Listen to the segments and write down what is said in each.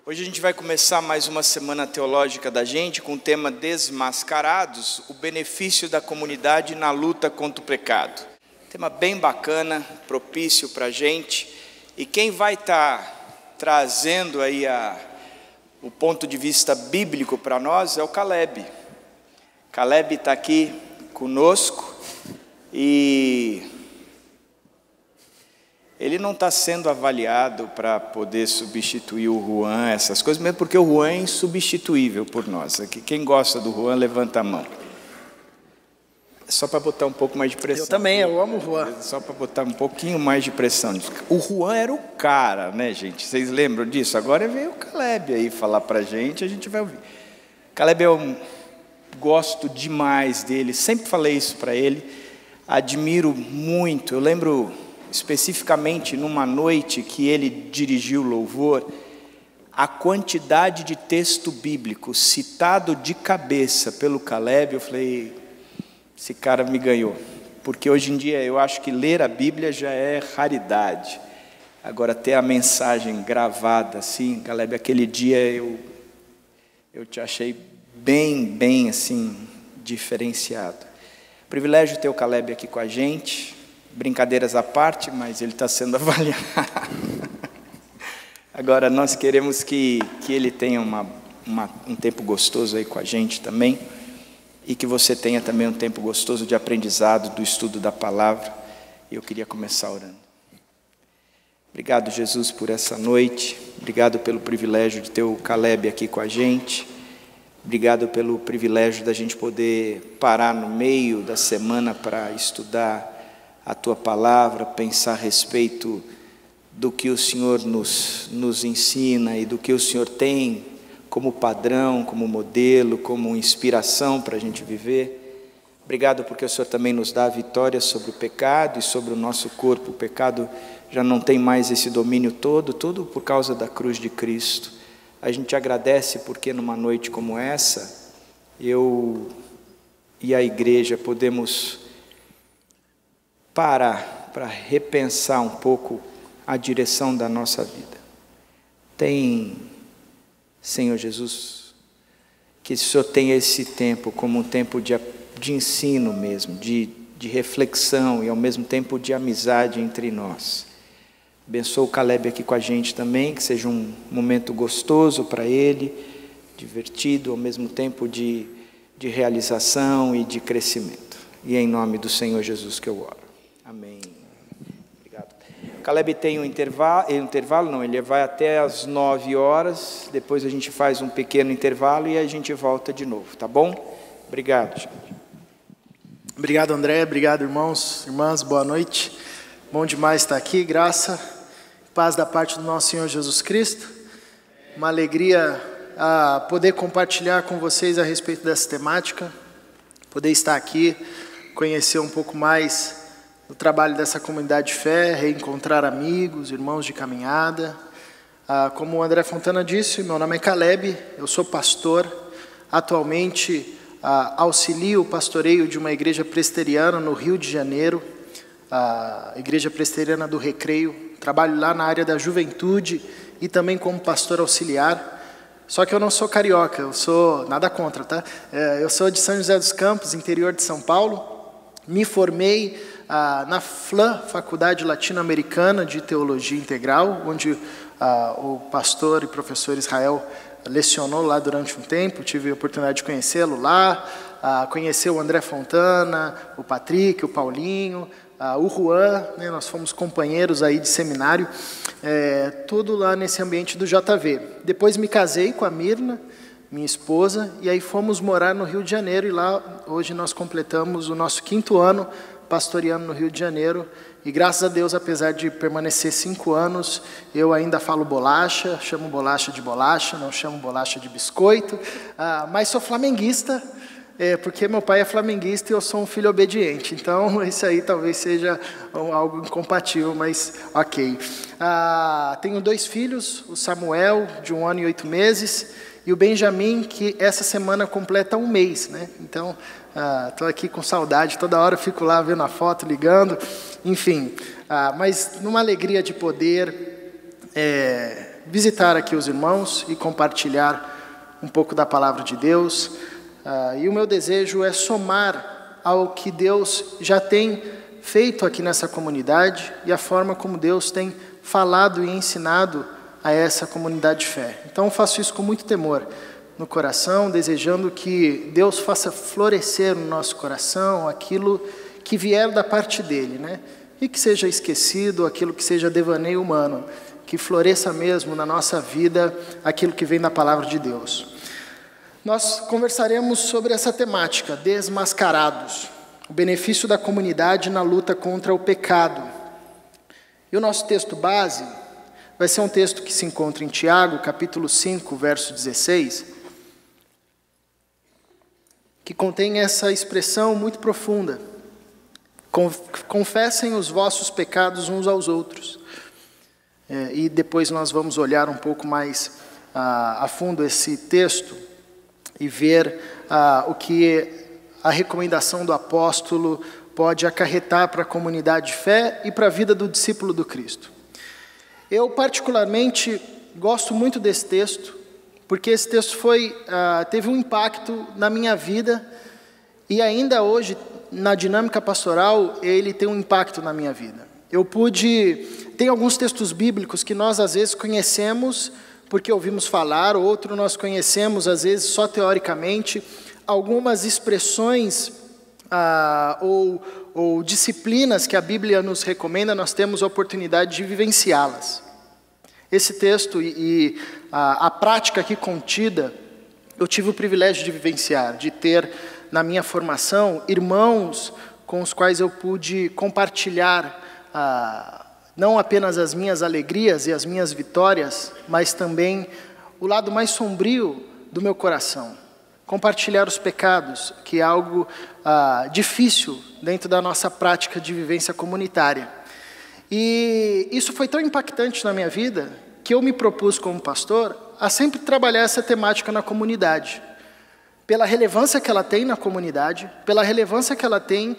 Hoje a gente vai começar mais uma semana teológica da gente com o tema Desmascarados, o benefício da comunidade na luta contra o pecado. Tema bem bacana, propício para a gente. E quem vai estar trazendo aí o ponto de vista bíblico para nós é o Caleb. Caleb está aqui conosco e ele não está sendo avaliado para poder substituir o Juan, essas coisas, mesmo porque o Juan é insubstituível por nós. Aqui, quem gosta do Juan, levanta a mão. Só para botar um pouco mais de pressão. Eu também, eu amo o Juan. Só para botar um pouquinho mais de pressão. O Juan era o cara, né, gente? Vocês lembram disso? Agora veio o Caleb aí falar para a gente vai ouvir. Caleb, eu gosto demais dele, sempre falei isso para ele, admiro muito. Eu lembro especificamente numa noite que ele dirigiu louvor, a quantidade de texto bíblico citado de cabeça pelo Caleb, eu falei, esse cara me ganhou, porque hoje em dia eu acho que ler a Bíblia já é raridade, agora ter a mensagem gravada assim, Caleb, aquele dia eu te achei bem assim, diferenciado. Privilégio ter o Caleb aqui com a gente, brincadeiras à parte, mas ele está sendo avaliado. Agora, nós queremos que ele tenha um tempo gostoso aí com a gente também, e que você tenha também um tempo gostoso de aprendizado, do estudo da palavra. E eu queria começar orando. Obrigado, Jesus, por essa noite. Obrigado pelo privilégio de ter o Caleb aqui com a gente. Obrigado pelo privilégio da gente poder parar no meio da semana para estudar a Tua Palavra, pensar a respeito do que o Senhor nos ensina e do que o Senhor tem como padrão, como modelo, como inspiração para a gente viver. Obrigado porque o Senhor também nos dá a vitória sobre o pecado e sobre o nosso corpo. O pecado já não tem mais esse domínio todo por causa da cruz de Cristo. A gente agradece porque numa noite como essa, eu e a igreja podemos parar para repensar um pouco a direção da nossa vida. Tem, Senhor Jesus, que o Senhor tenha esse tempo como um tempo de ensino mesmo, de reflexão e ao mesmo tempo de amizade entre nós. Abençoa o Caleb aqui com a gente também, que seja um momento gostoso para ele, divertido, ao mesmo tempo de realização e de crescimento. E é em nome do Senhor Jesus que eu oro. Amém. Obrigado. O Caleb tem um intervalo, não, ele vai até às 9 horas, depois a gente faz um pequeno intervalo e a gente volta de novo, tá bom? Obrigado, gente. Obrigado, André, obrigado, irmãos, irmãs, boa noite. Bom demais estar aqui, graça, paz da parte do nosso Senhor Jesus Cristo. Uma alegria poder compartilhar com vocês a respeito dessa temática, poder estar aqui, conhecer um pouco mais do trabalho dessa comunidade de fé, reencontrar amigos, irmãos de caminhada. Como o André Fontana disse, meu nome é Caleb, eu sou pastor, atualmente auxilio o pastoreio de uma igreja presbiteriana no Rio de Janeiro, a Igreja Presbiteriana do Recreio. Trabalho lá na área da juventude e também como pastor auxiliar. Só que eu não sou carioca, eu sou, nada contra, tá? Eu sou de São José dos Campos, interior de São Paulo. Me formei na FLAM, Faculdade Latino-Americana de Teologia Integral, onde o pastor e professor Israel lecionou lá durante um tempo. Tive a oportunidade de conhecê-lo lá, conhecer o André Fontana, o Patrick, o Paulinho, o Juan, né, nós fomos companheiros aí de seminário, tudo lá nesse ambiente do JV. Depois me casei com a Mirna, minha esposa, e aí fomos morar no Rio de Janeiro, e lá hoje nós completamos o nosso 5º ano pastoreando no Rio de Janeiro, e graças a Deus, apesar de permanecer 5 anos, eu ainda falo bolacha, chamo bolacha de bolacha, não chamo bolacha de biscoito, mas sou flamenguista, porque meu pai é flamenguista e eu sou um filho obediente, então isso aí talvez seja algo incompatível, mas ok. Tenho 2 filhos, o Samuel, de 1 ano e 8 meses, e o Benjamin, que essa semana completa 1 mês, né? Então, estou aqui com saudade, toda hora eu fico lá vendo a foto, ligando, enfim, mas numa alegria de poder visitar aqui os irmãos e compartilhar um pouco da palavra de Deus. E o meu desejo é somar ao que Deus já tem feito aqui nessa comunidade e a forma como Deus tem falado e ensinado a essa comunidade de fé. Então eu faço isso com muito temor no coração, desejando que Deus faça florescer no nosso coração aquilo que vier da parte dele, né? E que seja esquecido aquilo que seja devaneio humano, que floresça mesmo na nossa vida aquilo que vem da palavra de Deus. Nós conversaremos sobre essa temática, desmascarados, o benefício da comunidade na luta contra o pecado. E o nosso texto base vai ser um texto que se encontra em Tiago, capítulo 5, verso 16, que contém essa expressão muito profunda: confessem os vossos pecados uns aos outros. E depois nós vamos olhar um pouco mais a fundo esse texto e ver o que a recomendação do apóstolo pode acarretar para a comunidade de fé e para a vida do discípulo do Cristo. Eu particularmente gosto muito desse texto, porque esse texto teve um impacto na minha vida e ainda hoje, na dinâmica pastoral, ele tem um impacto na minha vida. Tem alguns textos bíblicos que nós às vezes conhecemos porque ouvimos falar, outro nós conhecemos às vezes só teoricamente, algumas expressões ou disciplinas que a Bíblia nos recomenda, nós temos a oportunidade de vivenciá-las. Esse texto e a prática aqui contida, eu tive o privilégio de vivenciar, de ter na minha formação irmãos com os quais eu pude compartilhar não apenas as minhas alegrias e as minhas vitórias, mas também o lado mais sombrio do meu coração. Compartilhar os pecados, que é algo difícil dentro da nossa prática de vivência comunitária. E isso foi tão impactante na minha vida, que eu me propus como pastor a sempre trabalhar essa temática na comunidade. Pela relevância que ela tem na comunidade, pela relevância que ela tem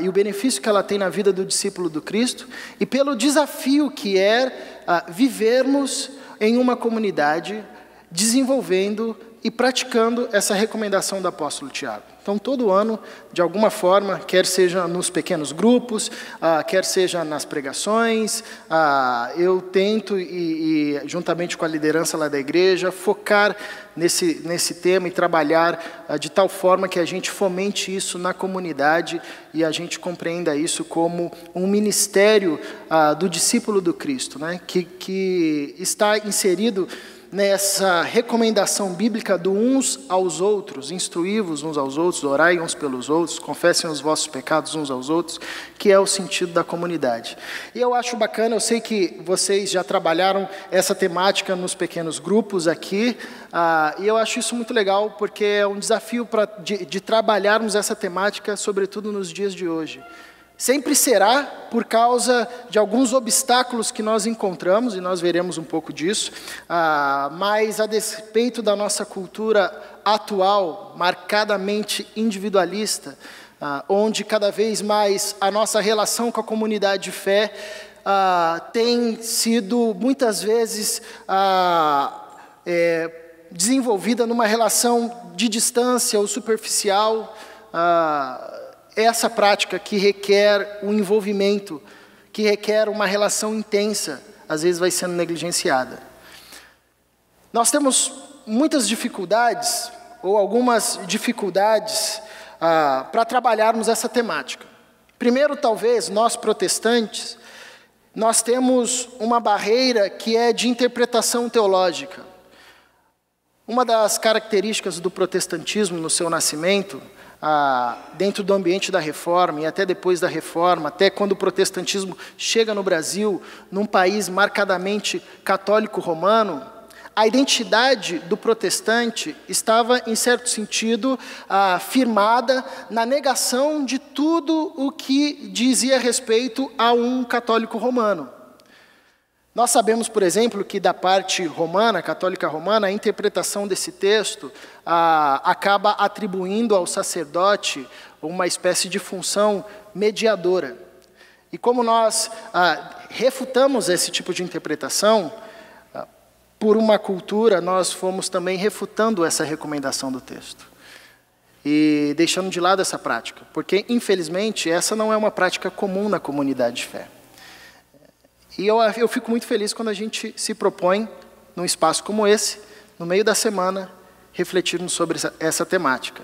e o benefício que ela tem na vida do discípulo do Cristo, e pelo desafio que é vivermos em uma comunidade, desenvolvendo e praticando essa recomendação do apóstolo Tiago. Então, todo ano, de alguma forma, quer seja nos pequenos grupos, quer seja nas pregações, eu tento, e juntamente com a liderança lá da igreja, focar nesse tema e trabalhar de tal forma que a gente fomente isso na comunidade e a gente compreenda isso como um ministério do discípulo do Cristo, né? que está inserido nessa recomendação bíblica do uns aos outros, instruí-vos uns aos outros, orai uns pelos outros, confessem os vossos pecados uns aos outros, que é o sentido da comunidade. E eu acho bacana, eu sei que vocês já trabalharam essa temática nos pequenos grupos aqui, e eu acho isso muito legal, porque é um desafio de trabalharmos essa temática, sobretudo nos dias de hoje. Sempre será por causa de alguns obstáculos que nós encontramos, e nós veremos um pouco disso, mas a despeito da nossa cultura atual, marcadamente individualista, onde cada vez mais a nossa relação com a comunidade de fé tem sido, muitas vezes, desenvolvida numa relação de distância ou superficial, essa prática que requer um envolvimento, que requer uma relação intensa, às vezes vai sendo negligenciada. Nós temos muitas dificuldades, ou algumas dificuldades, para trabalharmos essa temática. Primeiro, talvez, nós protestantes, nós temos uma barreira que é de interpretação teológica. Uma das características do protestantismo no seu nascimento, dentro do ambiente da Reforma e até depois da Reforma, até quando o protestantismo chega no Brasil, num país marcadamente católico romano, a identidade do protestante estava, em certo sentido, firmada na negação de tudo o que dizia respeito a um católico romano. Nós sabemos, por exemplo, que da parte romana, católica romana, a interpretação desse texto acaba atribuindo ao sacerdote uma espécie de função mediadora. E como nós refutamos esse tipo de interpretação, por uma cultura, nós fomos também refutando essa recomendação do texto. E deixando de lado essa prática. Porque, infelizmente, essa não é uma prática comum na comunidade de fé. E eu fico muito feliz quando a gente se propõe, num espaço como esse, no meio da semana, refletirmos sobre essa temática.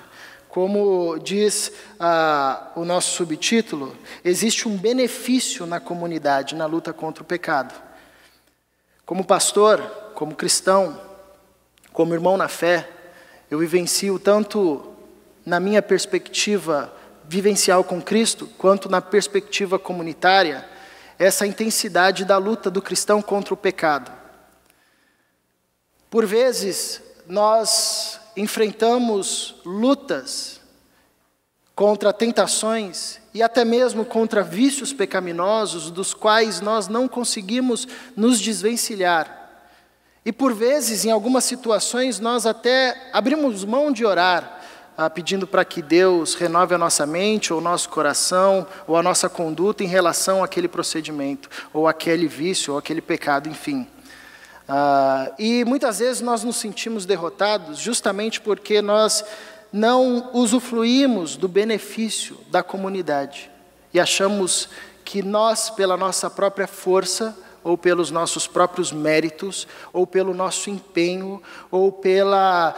Como diz o nosso subtítulo, existe um benefício na comunidade na luta contra o pecado. Como pastor, como cristão, como irmão na fé, eu vivencio tanto na minha perspectiva vivencial com Cristo, quanto na perspectiva comunitária, essa intensidade da luta do cristão contra o pecado. Por vezes, nós enfrentamos lutas contra tentações e até mesmo contra vícios pecaminosos dos quais nós não conseguimos nos desvencilhar. E por vezes, em algumas situações, nós até abrimos mão de orar, pedindo para que Deus renove a nossa mente, ou o nosso coração, ou a nossa conduta em relação àquele procedimento, ou àquele vício, ou àquele pecado, enfim. E muitas vezes nós nos sentimos derrotados justamente porque nós não usufruímos do benefício da comunidade. E achamos que nós, pela nossa própria força, ou pelos nossos próprios méritos, ou pelo nosso empenho, ou pela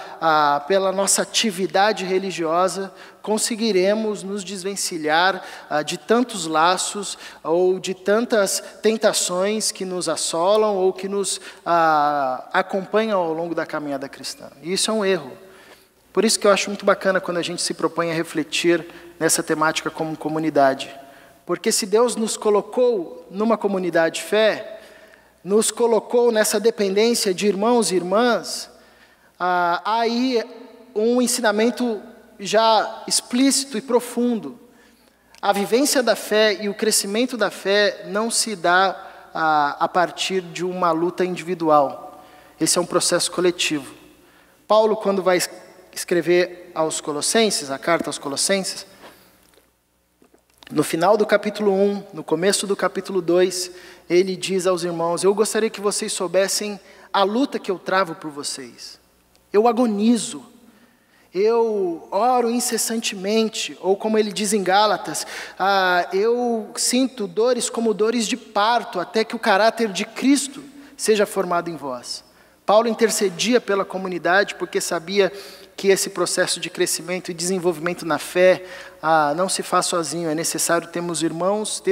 nossa atividade religiosa, conseguiremos nos desvencilhar de tantos laços, ou de tantas tentações que nos assolam, ou que nos acompanham ao longo da caminhada cristã. E isso é um erro. Por isso que eu acho muito bacana quando a gente se propõe a refletir nessa temática como comunidade. Porque se Deus nos colocou numa comunidade de fé, nos colocou nessa dependência de irmãos e irmãs, há aí um ensinamento já explícito e profundo. A vivência da fé e o crescimento da fé não se dá a partir de uma luta individual. Esse é um processo coletivo. Paulo, quando vai escrever aos Colossenses, a carta aos Colossenses, no final do capítulo 1, no começo do capítulo 2, ele diz aos irmãos: eu gostaria que vocês soubessem a luta que eu travo por vocês. Eu agonizo, eu oro incessantemente, ou como ele diz em Gálatas, eu sinto dores como dores de parto, até que o caráter de Cristo seja formado em vós. Paulo intercedia pela comunidade porque sabia que esse processo de crescimento e desenvolvimento na fé não se faz sozinho. É necessário termos irmãos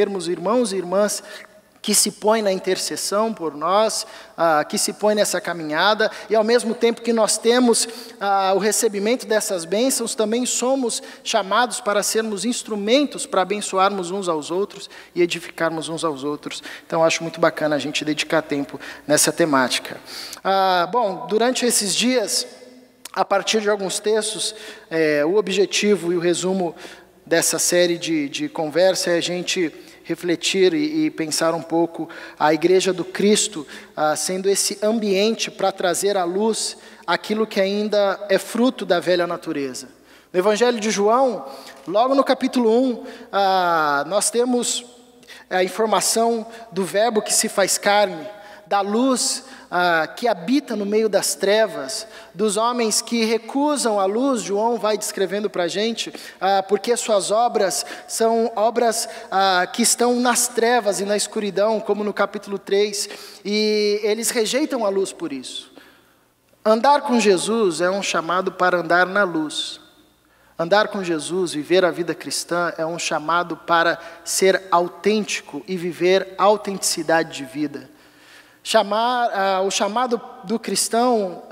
e irmãs que se põem na intercessão por nós, que se põem nessa caminhada, e ao mesmo tempo que nós temos o recebimento dessas bênçãos, também somos chamados para sermos instrumentos para abençoarmos uns aos outros e edificarmos uns aos outros. Então, acho muito bacana a gente dedicar tempo nessa temática. Bom, durante esses dias, a partir de alguns textos, o objetivo e o resumo dessa série de conversa é a gente refletir e pensar um pouco a Igreja do Cristo sendo esse ambiente para trazer à luz aquilo que ainda é fruto da velha natureza. No Evangelho de João, logo no capítulo 1, nós temos a informação do Verbo que se faz carne, da luz que habita no meio das trevas, dos homens que recusam a luz. João vai descrevendo para a gente, porque suas obras são obras que estão nas trevas e na escuridão, como no capítulo 3, e eles rejeitam a luz por isso. Andar com Jesus é um chamado para andar na luz. Andar com Jesus, viver a vida cristã, é um chamado para ser autêntico e viver autenticidade de vida. O chamado do cristão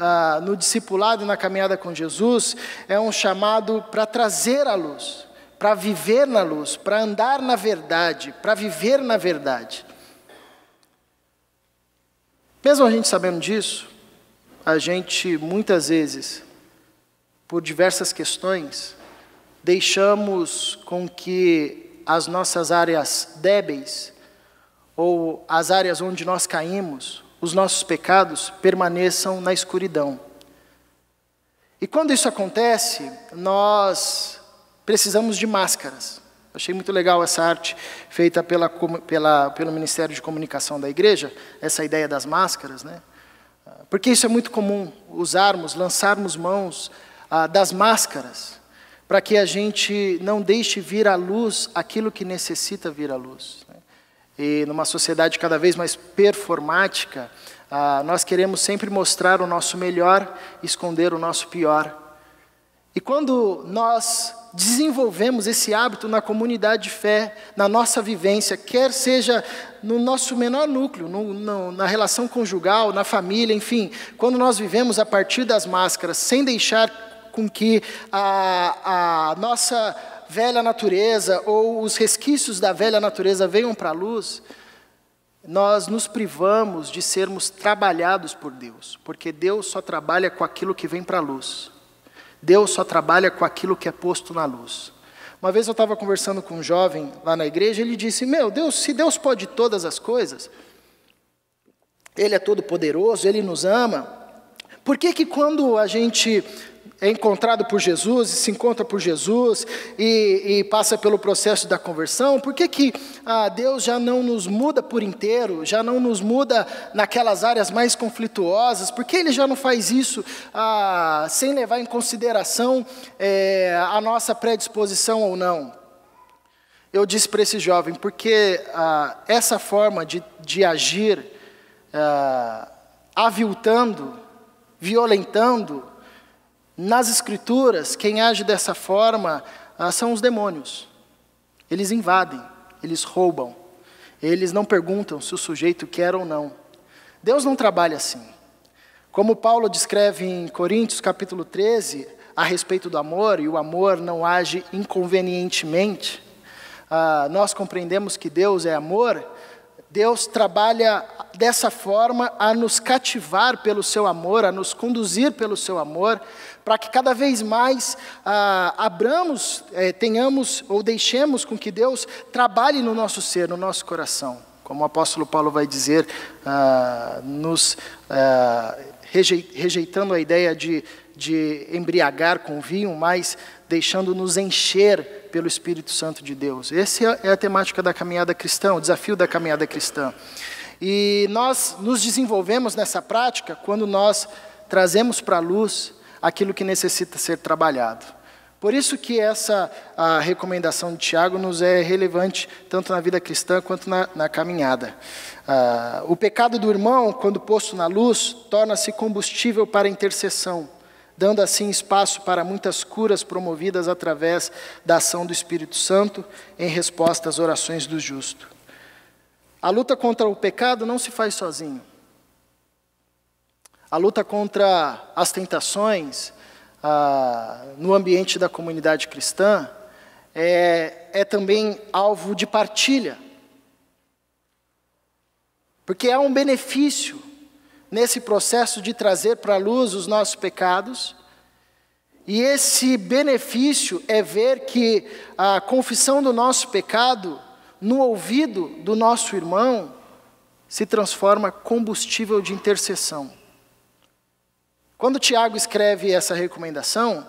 no discipulado e na caminhada com Jesus é um chamado para trazer a luz, para viver na luz, para andar na verdade, para viver na verdade. Mesmo a gente sabendo disso, a gente muitas vezes, por diversas questões, deixamos com que as nossas áreas débeis, ou as áreas onde nós caímos, os nossos pecados, permaneçam na escuridão. E quando isso acontece, nós precisamos de máscaras. Achei muito legal essa arte feita pelo Ministério de Comunicação da Igreja, essa ideia das máscaras, né? Porque isso é muito comum, lançarmos mãos das máscaras, para que a gente não deixe vir à luz aquilo que necessita vir à luz. E numa sociedade cada vez mais performática, nós queremos sempre mostrar o nosso melhor, esconder o nosso pior. E quando nós desenvolvemos esse hábito na comunidade de fé, na nossa vivência, quer seja no nosso menor núcleo, na relação conjugal, na família, enfim, quando nós vivemos a partir das máscaras, sem deixar com que a nossa velha natureza ou os resquícios da velha natureza venham para a luz, nós nos privamos de sermos trabalhados por Deus, porque Deus só trabalha com aquilo que vem para a luz. Deus só trabalha com aquilo que é posto na luz. Uma vez eu estava conversando com um jovem lá na igreja, ele disse, Deus, se Deus pode todas as coisas, Ele é todo poderoso, Ele nos ama, por que quando a gente é encontrado por Jesus, e se encontra por Jesus, e passa pelo processo da conversão, por que Deus já não nos muda por inteiro, já não nos muda naquelas áreas mais conflituosas, por que Ele já não faz isso sem levar em consideração a nossa predisposição ou não? Eu disse para esse jovem, porque essa forma de agir, aviltando, violentando, nas Escrituras, quem age dessa forma são os demônios. Eles invadem, eles roubam, eles não perguntam se o sujeito quer ou não. Deus não trabalha assim. Como Paulo descreve em Coríntios capítulo 13, a respeito do amor, e o amor não age inconvenientemente, nós compreendemos que Deus é amor. Deus trabalha dessa forma a nos cativar pelo seu amor, a nos conduzir pelo seu amor, para que cada vez mais tenhamos ou deixemos com que Deus trabalhe no nosso ser, no nosso coração. Como o apóstolo Paulo vai dizer, rejeitando a ideia de embriagar com vinho, mas deixando-nos encher pelo Espírito Santo de Deus. Essa é a temática da caminhada cristã, o desafio da caminhada cristã. E nós nos desenvolvemos nessa prática quando nós trazemos para a luz aquilo que necessita ser trabalhado. Por isso que a recomendação de Tiago nos é relevante tanto na vida cristã quanto na caminhada. O pecado do irmão, quando posto na luz, torna-se combustível para a intercessão, dando assim espaço para muitas curas promovidas através da ação do Espírito Santo em resposta às orações do justo. A luta contra o pecado não se faz sozinho. A luta contra as tentações no ambiente da comunidade cristã é também alvo de partilha. Porque há um benefício nesse processo de trazer para a luz os nossos pecados, e esse benefício é ver que a confissão do nosso pecado no ouvido do nosso irmão se transforma combustível de intercessão. Quando Tiago escreve essa recomendação,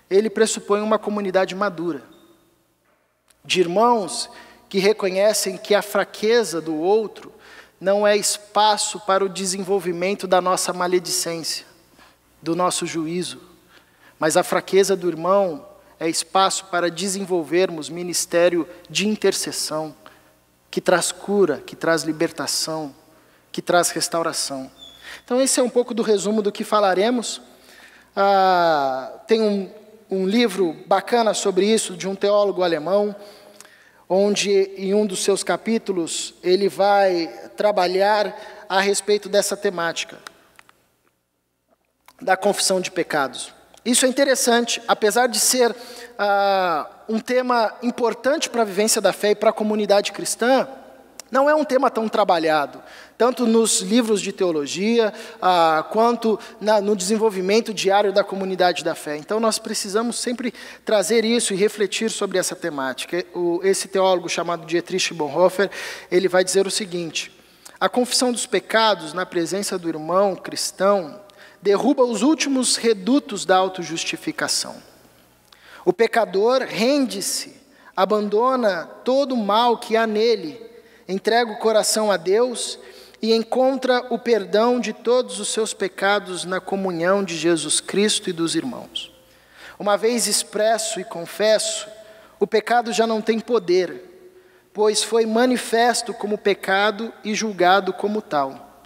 ele pressupõe uma comunidade madura, de irmãos que reconhecem que a fraqueza do outro não é espaço para o desenvolvimento da nossa maledicência, do nosso juízo, mas a fraqueza do irmão é espaço para desenvolvermos ministério de intercessão, que traz cura, que traz libertação, que traz restauração. Então esse é um pouco do resumo do que falaremos. Tem um livro bacana sobre isso, de um teólogo alemão, onde em um dos seus capítulos ele vai trabalhar a respeito dessa temática, da confissão de pecados. Isso é interessante, apesar de ser um tema importante para a vivência da fé e para a comunidade cristã, não é um tema tão trabalhado, tanto nos livros de teologia, quanto no desenvolvimento diário da comunidade da fé. Então nós precisamos sempre trazer isso e refletir sobre essa temática. Esse teólogo chamado Dietrich Bonhoeffer, ele vai dizer o seguinte: a confissão dos pecados na presença do irmão cristão derruba os últimos redutos da autojustificação. O pecador rende-se, abandona todo o mal que há nele, entrega o coração a Deus e encontra o perdão de todos os seus pecados na comunhão de Jesus Cristo e dos irmãos. Uma vez expresso e confesso, o pecado já não tem poder, pois foi manifesto como pecado e julgado como tal.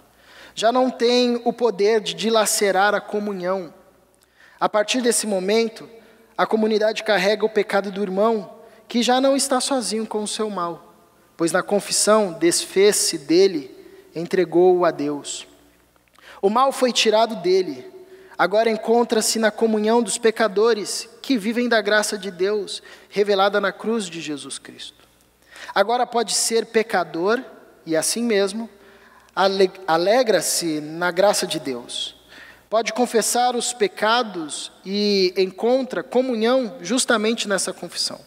Já não tem o poder de dilacerar a comunhão. A partir desse momento, a comunidade carrega o pecado do irmão, que já não está sozinho com o seu mal, pois na confissão desfez-se dele, entregou-o a Deus. O mal foi tirado dele, agora encontra-se na comunhão dos pecadores que vivem da graça de Deus, revelada na cruz de Jesus Cristo. Agora pode ser pecador e assim mesmo alegra-se na graça de Deus. Pode confessar os pecados e encontra comunhão justamente nessa confissão.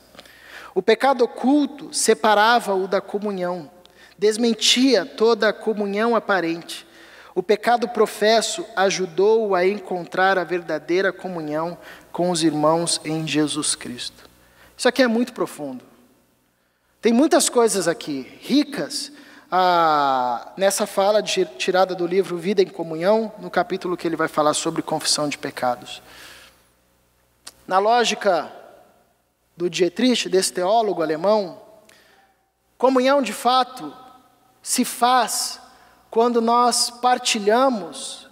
O pecado oculto separava-o da comunhão, desmentia toda a comunhão aparente. O pecado professo ajudou-o a encontrar a verdadeira comunhão com os irmãos em Jesus Cristo. Isso aqui é muito profundo. Tem muitas coisas aqui, ricas, nessa fala tirada do livro Vida em Comunhão, no capítulo que ele vai falar sobre confissão de pecados. Na lógica do Dietrich, desse teólogo alemão, comunhão de fato se faz quando nós partilhamos,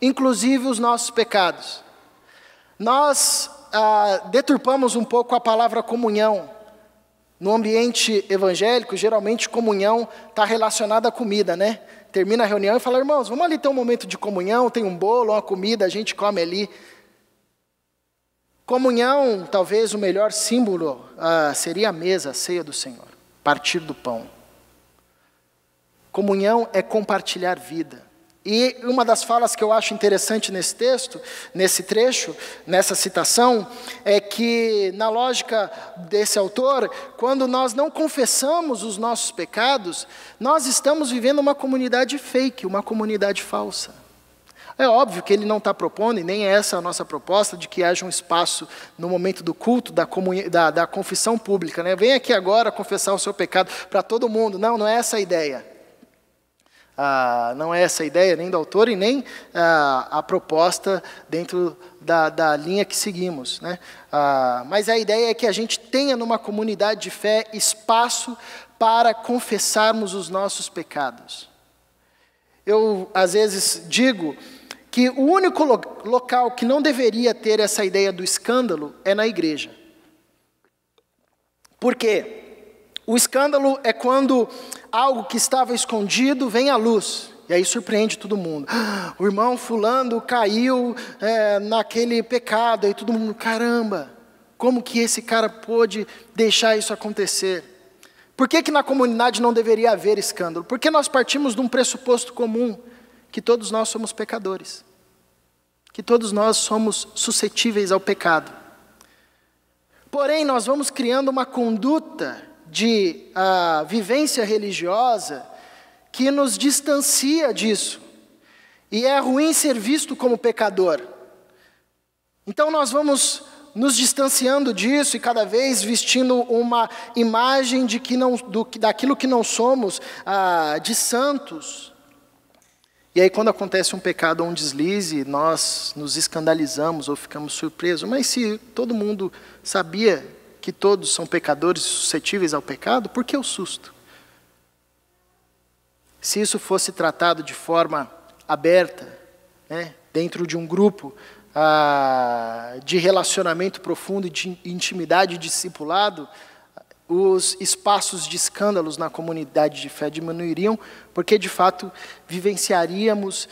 inclusive os nossos pecados. Nós deturpamos um pouco a palavra comunhão. No ambiente evangélico, geralmente comunhão está relacionada à comida, né? Termina a reunião e fala, irmãos, vamos ali ter um momento de comunhão, tem um bolo, uma comida, a gente come ali. Comunhão, talvez o melhor símbolo seria a mesa, a ceia do Senhor, partir do pão. Comunhão é compartilhar vida. E uma das falas que eu acho interessante nesse texto, nesse trecho, nessa citação, é que, na lógica desse autor, quando nós não confessamos os nossos pecados, nós estamos vivendo uma comunidade fake, uma comunidade falsa. É óbvio que ele não está propondo, e nem é essa a nossa proposta, de que haja um espaço no momento do culto, da confissão pública, né? Vem aqui agora confessar o seu pecado para todo mundo. Não, não é essa a ideia. Não é essa a ideia nem do autor e nem a proposta dentro da linha que seguimos, né? Mas a ideia é que a gente tenha numa comunidade de fé espaço para confessarmos os nossos pecados. Eu, às vezes, digo que o único local que não deveria ter essa ideia do escândalo é na igreja. Por quê? O escândalo é quando algo que estava escondido vem à luz, e aí surpreende todo mundo. O irmão fulano caiu naquele pecado, aí todo mundo, caramba, como que esse cara pôde deixar isso acontecer? Por que na comunidade não deveria haver escândalo? Porque nós partimos de um pressuposto comum, que todos nós somos pecadores, que todos nós somos suscetíveis ao pecado. Porém, nós vamos criando uma conduta de vivência religiosa que nos distancia disso. E é ruim ser visto como pecador. Então nós vamos nos distanciando disso e cada vez vestindo uma imagem daquilo que não somos, de santos. E aí quando acontece um pecado ou um deslize, nós nos escandalizamos ou ficamos surpresos. Mas se todo mundo sabia que todos são pecadores suscetíveis ao pecado, por que o susto? Se isso fosse tratado de forma aberta, né, dentro de um grupo de relacionamento profundo, de intimidade e discipulado, os espaços de escândalos na comunidade de fé diminuiriam, porque de fato vivenciaríamos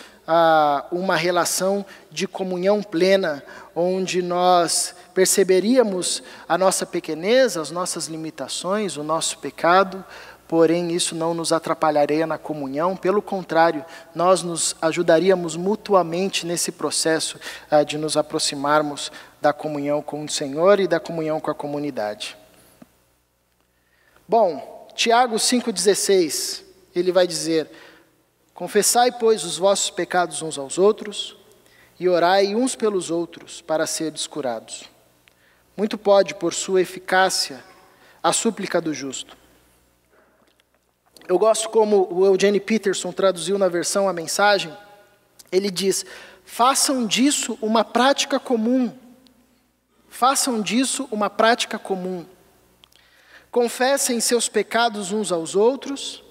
uma relação de comunhão plena, onde nós perceberíamos a nossa pequenez, as nossas limitações, o nosso pecado, porém isso não nos atrapalharia na comunhão, pelo contrário, nós nos ajudaríamos mutuamente nesse processo de nos aproximarmos da comunhão com o Senhor e da comunhão com a comunidade. Bom, Tiago 5,16, ele vai dizer: confessai, pois, os vossos pecados uns aos outros, e orai uns pelos outros, para serdes curados. Muito pode, por sua eficácia, a súplica do justo. Eu gosto como o Eugene Peterson traduziu na versão A Mensagem. Ele diz: façam disso uma prática comum. Façam disso uma prática comum. Confessem seus pecados uns aos outros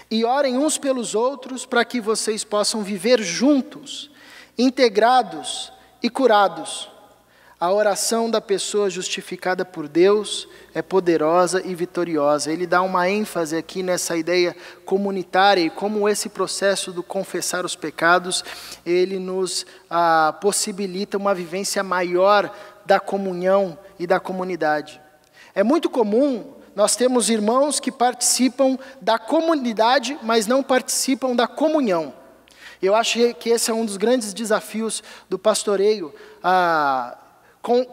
e orem uns pelos outros para que vocês possam viver juntos, integrados e curados. A oração da pessoa justificada por Deus é poderosa e vitoriosa. Ele dá uma ênfase aqui nessa ideia comunitária e como esse processo do confessar os pecados, ele nos possibilita uma vivência maior da comunhão e da comunidade. É muito comum nós temos irmãos que participam da comunidade, mas não participam da comunhão. Eu acho que esse é um dos grandes desafios do pastoreio,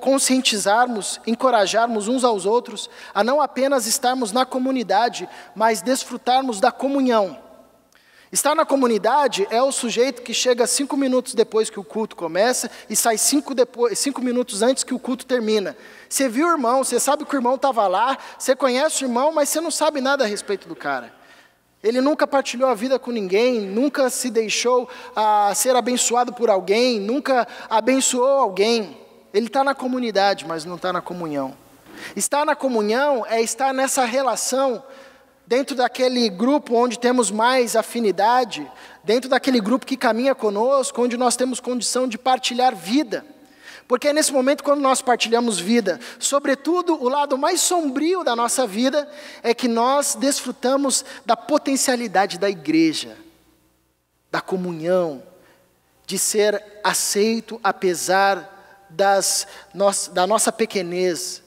conscientizarmos, encorajarmos uns aos outros a não apenas estarmos na comunidade, mas desfrutarmos da comunhão. Estar na comunidade é o sujeito que chega 5 minutos depois que o culto começa e sai 5 minutos antes que o culto termina. Você viu o irmão, você sabe que o irmão estava lá, você conhece o irmão, mas você não sabe nada a respeito do cara. Ele nunca partilhou a vida com ninguém, nunca se deixou ser abençoado por alguém, nunca abençoou alguém. Ele está na comunidade, mas não está na comunhão. Estar na comunhão é estar nessa relação, dentro daquele grupo onde temos mais afinidade, dentro daquele grupo que caminha conosco, onde nós temos condição de partilhar vida. Porque é nesse momento, quando nós partilhamos vida, sobretudo o lado mais sombrio da nossa vida, é que nós desfrutamos da potencialidade da igreja, da comunhão, de ser aceito apesar da nossa pequenez,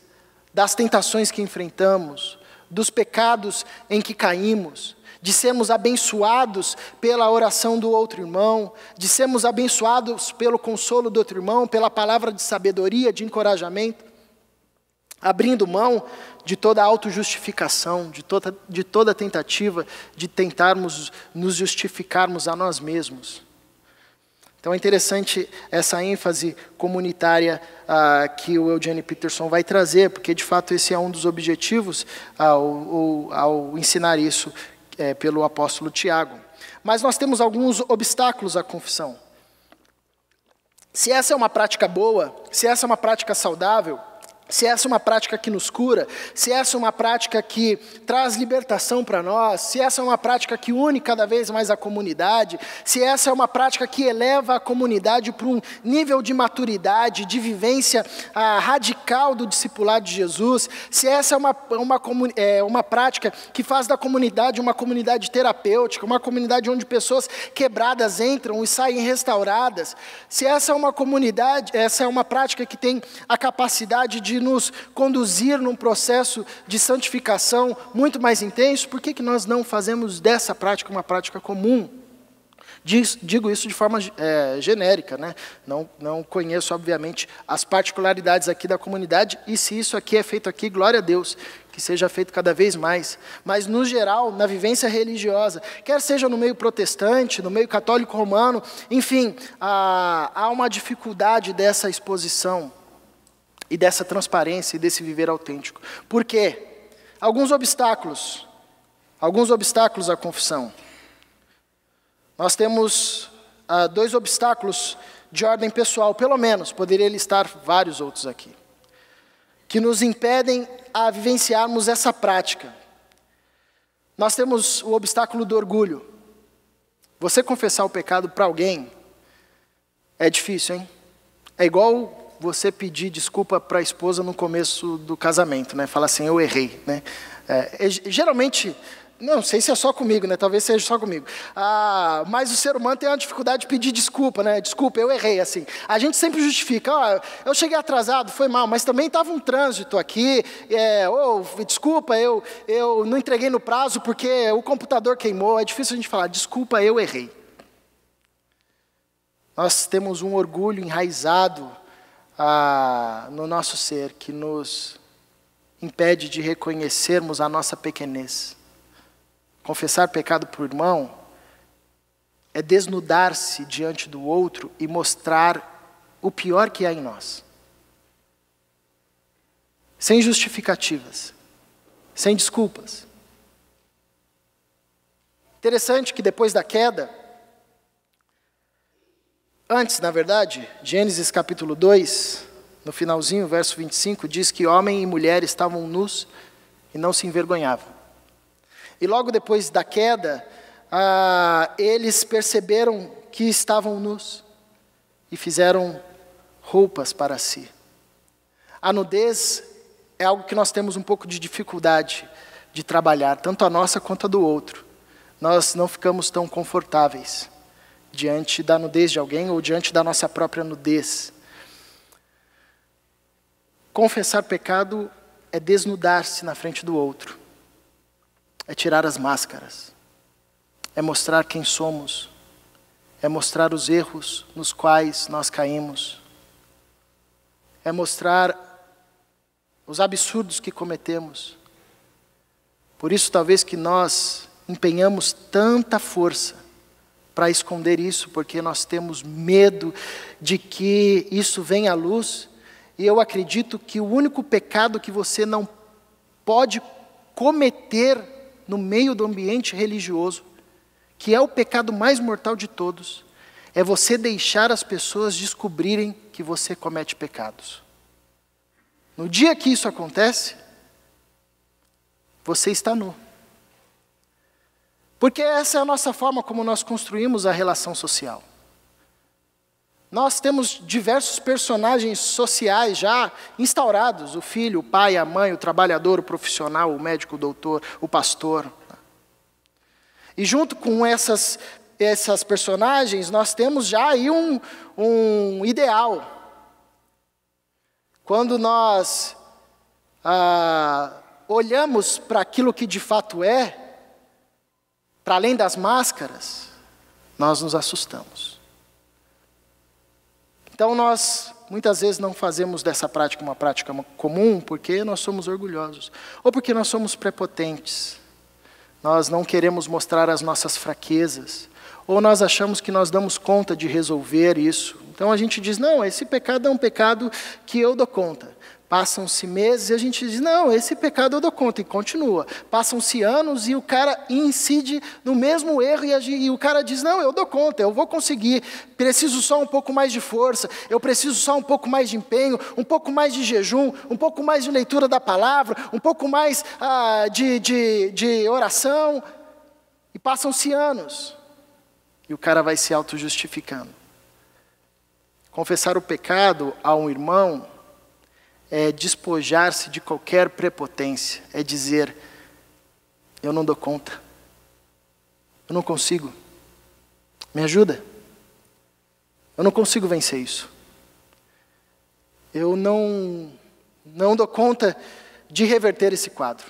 das tentações que enfrentamos, dos pecados em que caímos, de sermos abençoados pela oração do outro irmão, de sermos abençoados pelo consolo do outro irmão, pela palavra de sabedoria, de encorajamento, abrindo mão de toda autojustificação, de toda tentativa de tentarmos nos justificarmos a nós mesmos. Então é interessante essa ênfase comunitária que o Eugene Peterson vai trazer, porque de fato esse é um dos objetivos ao ensinar isso pelo apóstolo Tiago. Mas nós temos alguns obstáculos à confissão. Se essa é uma prática boa, se essa é uma prática saudável, se essa é uma prática que nos cura, se essa é uma prática que traz libertação para nós, se essa é uma prática que une cada vez mais a comunidade, se essa é uma prática que eleva a comunidade para um nível de maturidade, de vivência radical do discipulado de Jesus, se essa é uma prática que faz da comunidade uma comunidade terapêutica, uma comunidade onde pessoas quebradas entram e saem restauradas, se essa é uma comunidade, essa é uma prática que tem a capacidade de nos conduzir num processo de santificação muito mais intenso, por que nós não fazemos dessa prática uma prática comum? Digo isso de forma genérica, né? Não conheço, obviamente, as particularidades aqui da comunidade, e se isso aqui é feito aqui, glória a Deus, que seja feito cada vez mais. Mas, no geral, na vivência religiosa, quer seja no meio protestante, no meio católico romano, enfim, há uma dificuldade dessa exposição, e dessa transparência e desse viver autêntico. Por quê? Alguns obstáculos à confissão. Nós temos 2 obstáculos de ordem pessoal, pelo menos, poderia listar vários outros aqui, que nos impedem a vivenciarmos essa prática. Nós temos o obstáculo do orgulho. Você confessar o pecado para alguém é difícil, hein? É igual você pedir desculpa para a esposa no começo do casamento, né? Falar assim, eu errei, né? Geralmente, não sei se é só comigo, né? Talvez seja só comigo. Mas o ser humano tem uma dificuldade de pedir desculpa, né? Desculpa, eu errei, assim. A gente sempre justifica, eu cheguei atrasado, foi mal, mas também estava um trânsito aqui, desculpa, eu não entreguei no prazo porque o computador queimou. É difícil a gente falar, desculpa, eu errei. Nós temos um orgulho enraizado no nosso ser, que nos impede de reconhecermos a nossa pequenez. Confessar pecado para o irmão é desnudar-se diante do outro e mostrar o pior que há em nós. Sem justificativas, sem desculpas. Interessante que depois da queda, antes, na verdade, Gênesis capítulo 2, no finalzinho, verso 25, diz que homem e mulher estavam nus e não se envergonhavam. E logo depois da queda, eles perceberam que estavam nus e fizeram roupas para si. A nudez é algo que nós temos um pouco de dificuldade de trabalhar, tanto a nossa quanto a do outro. Nós não ficamos tão confortáveis diante da nudez de alguém ou diante da nossa própria nudez. Confessar pecado é desnudar-se na frente do outro, é tirar as máscaras, é mostrar quem somos, é mostrar os erros nos quais nós caímos, é mostrar os absurdos que cometemos. Por isso, talvez que nós empenhamos tanta força para esconder isso, porque nós temos medo de que isso venha à luz. E eu acredito que o único pecado que você não pode cometer no meio do ambiente religioso, que é o pecado mais mortal de todos, é você deixar as pessoas descobrirem que você comete pecados. No dia que isso acontece, você está nu. Porque essa é a nossa forma como nós construímos a relação social. Nós temos diversos personagens sociais já instaurados: o filho, o pai, a mãe, o trabalhador, o profissional, o médico, o doutor, o pastor. E junto com essas personagens, nós temos já aí um ideal. Quando nós olhamos para aquilo que de fato é, para além das máscaras, nós nos assustamos. Então nós, muitas vezes, não fazemos dessa prática uma prática comum, porque nós somos orgulhosos, ou porque nós somos prepotentes. Nós não queremos mostrar as nossas fraquezas, ou nós achamos que nós damos conta de resolver isso. Então a gente diz: não, esse pecado é um pecado que eu dou conta. Passam-se meses e a gente diz: não, esse pecado eu dou conta, e continua. Passam-se anos e o cara incide no mesmo erro e o cara diz: não, eu dou conta, eu vou conseguir, preciso só um pouco mais de força, eu preciso só um pouco mais de empenho, um pouco mais de jejum, um pouco mais de leitura da palavra, um pouco mais de oração. E passam-se anos e o cara vai se auto-justificando. Confessar o pecado a um irmão é despojar-se de qualquer prepotência, é dizer: eu não dou conta, eu não consigo, me ajuda, eu não consigo vencer isso, eu não dou conta de reverter esse quadro.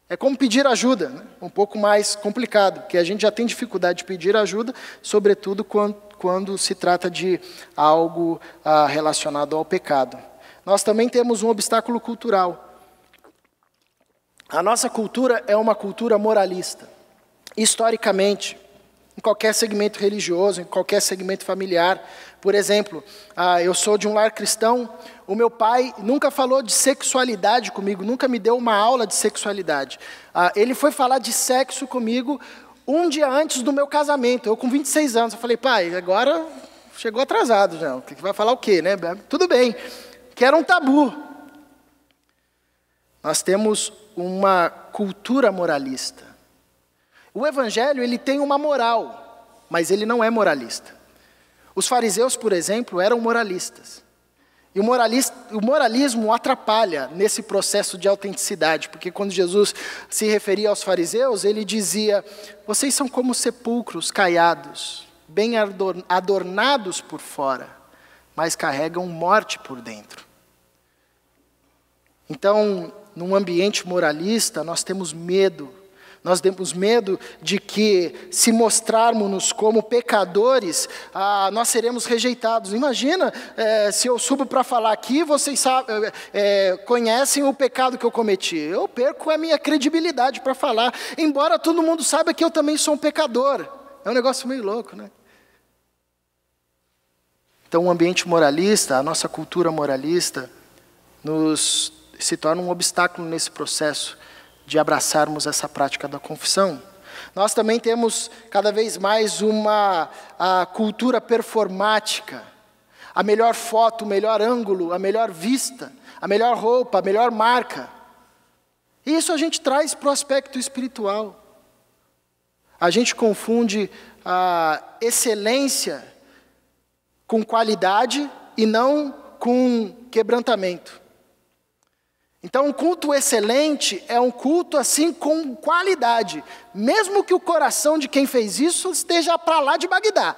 É como pedir ajuda, né? Um pouco mais complicado, porque a gente já tem dificuldade de pedir ajuda, sobretudo quando se trata de algo relacionado ao pecado. Nós também temos um obstáculo cultural. A nossa cultura é uma cultura moralista. Historicamente, em qualquer segmento religioso, em qualquer segmento familiar. Por exemplo, eu sou de um lar cristão, o meu pai nunca falou de sexualidade comigo, nunca me deu uma aula de sexualidade. Ele foi falar de sexo comigo um dia antes do meu casamento, eu com 26 anos. Eu falei: pai, agora chegou atrasado já, vai falar o quê, né? Tudo bem. Que era um tabu. Nós temos uma cultura moralista. O evangelho, ele tem uma moral, mas ele não é moralista. Os fariseus, por exemplo, eram moralistas. E o moralismo atrapalha nesse processo de autenticidade, porque quando Jesus se referia aos fariseus, ele dizia: vocês são como sepulcros caiados, bem adornados por fora, mas carregam morte por dentro. Então, num ambiente moralista, nós temos medo. Nós temos medo de que, se mostrarmos-nos como pecadores, nós seremos rejeitados. Imagina, se eu subo para falar aqui, vocês conhecem o pecado que eu cometi. Eu perco a minha credibilidade para falar, embora todo mundo saiba que eu também sou um pecador. É um negócio meio louco, né? Então, o ambiente moralista, a nossa cultura moralista, se torna um obstáculo nesse processo de abraçarmos essa prática da confissão. Nós também temos cada vez mais uma cultura performática. A melhor foto, o melhor ângulo, a melhor vista, a melhor roupa, a melhor marca. E isso a gente traz para o aspecto espiritual. A gente confunde a excelência com qualidade e não com quebrantamento. Então, um culto excelente é um culto assim com qualidade, mesmo que o coração de quem fez isso esteja para lá de Bagdá.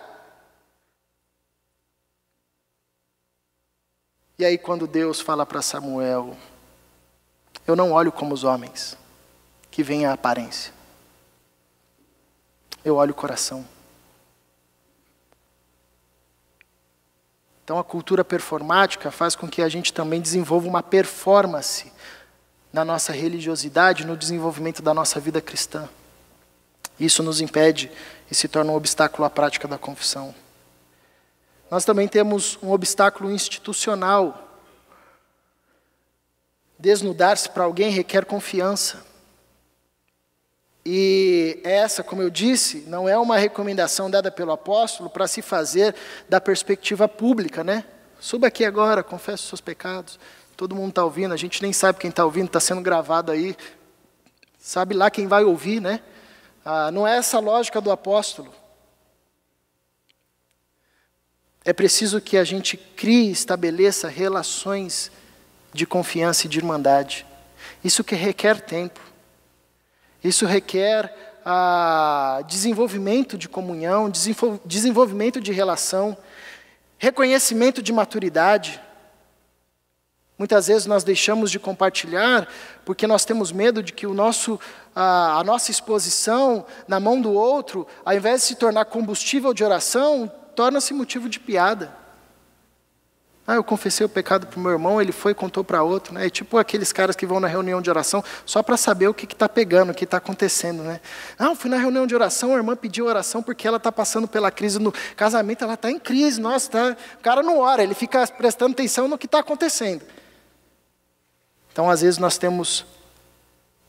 E aí quando Deus fala para Samuel, eu não olho como os homens, que veem a aparência. Eu olho o coração. Então a cultura performática faz com que a gente também desenvolva uma performance na nossa religiosidade, no desenvolvimento da nossa vida cristã. Isso nos impede e se torna um obstáculo à prática da confissão. Nós também temos um obstáculo institucional. Desnudar-se para alguém requer confiança. E essa, como eu disse, não é uma recomendação dada pelo apóstolo para se fazer da perspectiva pública, né? Suba aqui agora, confessa os seus pecados. Todo mundo está ouvindo, a gente nem sabe quem está ouvindo, está sendo gravado aí. Sabe lá quem vai ouvir, né? Não é essa a lógica do apóstolo. É preciso que a gente crie e estabeleça relações de confiança e de irmandade. Isso que requer tempo. Isso requer desenvolvimento de comunhão, desenvolvimento de relação, reconhecimento de maturidade. Muitas vezes nós deixamos de compartilhar porque nós temos medo de que a nossa exposição na mão do outro, ao invés de se tornar combustível de oração, torna-se motivo de piada. Eu confessei o pecado para o meu irmão, ele foi e contou para outro. Né? É tipo aqueles caras que vão na reunião de oração só para saber o que está pegando, o que está acontecendo. Né? Fui na reunião de oração, a irmã pediu oração porque ela está passando pela crise no casamento, ela está em crise. Nossa, o cara não ora, ele fica prestando atenção no que está acontecendo. Então, às vezes, nós temos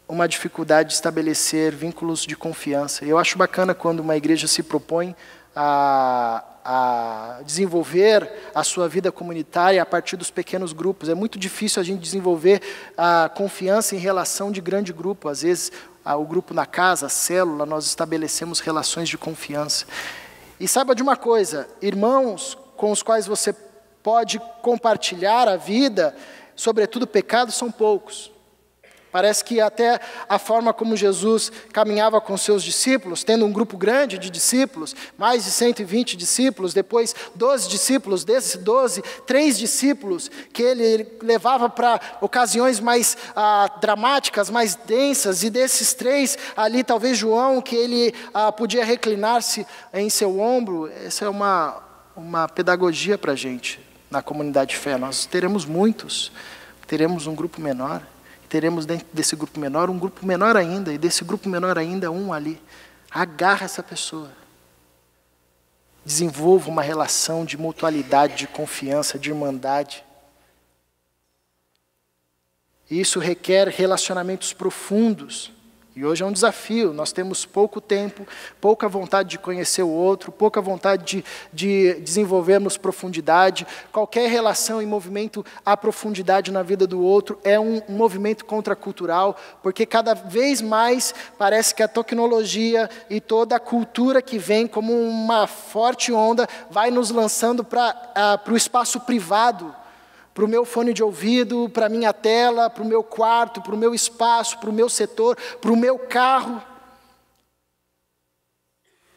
uma dificuldade de estabelecer vínculos de confiança. E eu acho bacana quando uma igreja se propõe a desenvolver a sua vida comunitária a partir dos pequenos grupos. É muito difícil a gente desenvolver a confiança em relação de grande grupo. Às vezes, o grupo na casa, a célula, nós estabelecemos relações de confiança. E saiba de uma coisa, irmãos com os quais você pode compartilhar a vida, sobretudo pecado, são poucos. Parece que até a forma como Jesus caminhava com seus discípulos, tendo um grupo grande de discípulos, mais de 120 discípulos, depois 12 discípulos, desses 12, 3 discípulos que ele levava para ocasiões mais dramáticas, mais densas, e desses 3, ali talvez João, que ele podia reclinar-se em seu ombro. Essa é uma pedagogia para a gente na comunidade de fé. Nós teremos muitos, teremos um grupo menor. Teremos dentro desse grupo menor, um grupo menor ainda, e desse grupo menor ainda, um ali. Agarra essa pessoa. Desenvolva uma relação de mutualidade, de confiança, de irmandade. Isso requer relacionamentos profundos. E hoje é um desafio, nós temos pouco tempo, pouca vontade de conhecer o outro, pouca vontade de desenvolvermos profundidade. Qualquer relação e movimento à profundidade na vida do outro é um movimento contracultural, porque cada vez mais parece que a tecnologia e toda a cultura que vem como uma forte onda vai nos lançando para o espaço privado, para o meu fone de ouvido, para a minha tela, para o meu quarto, para o meu espaço, para o meu setor, para o meu carro.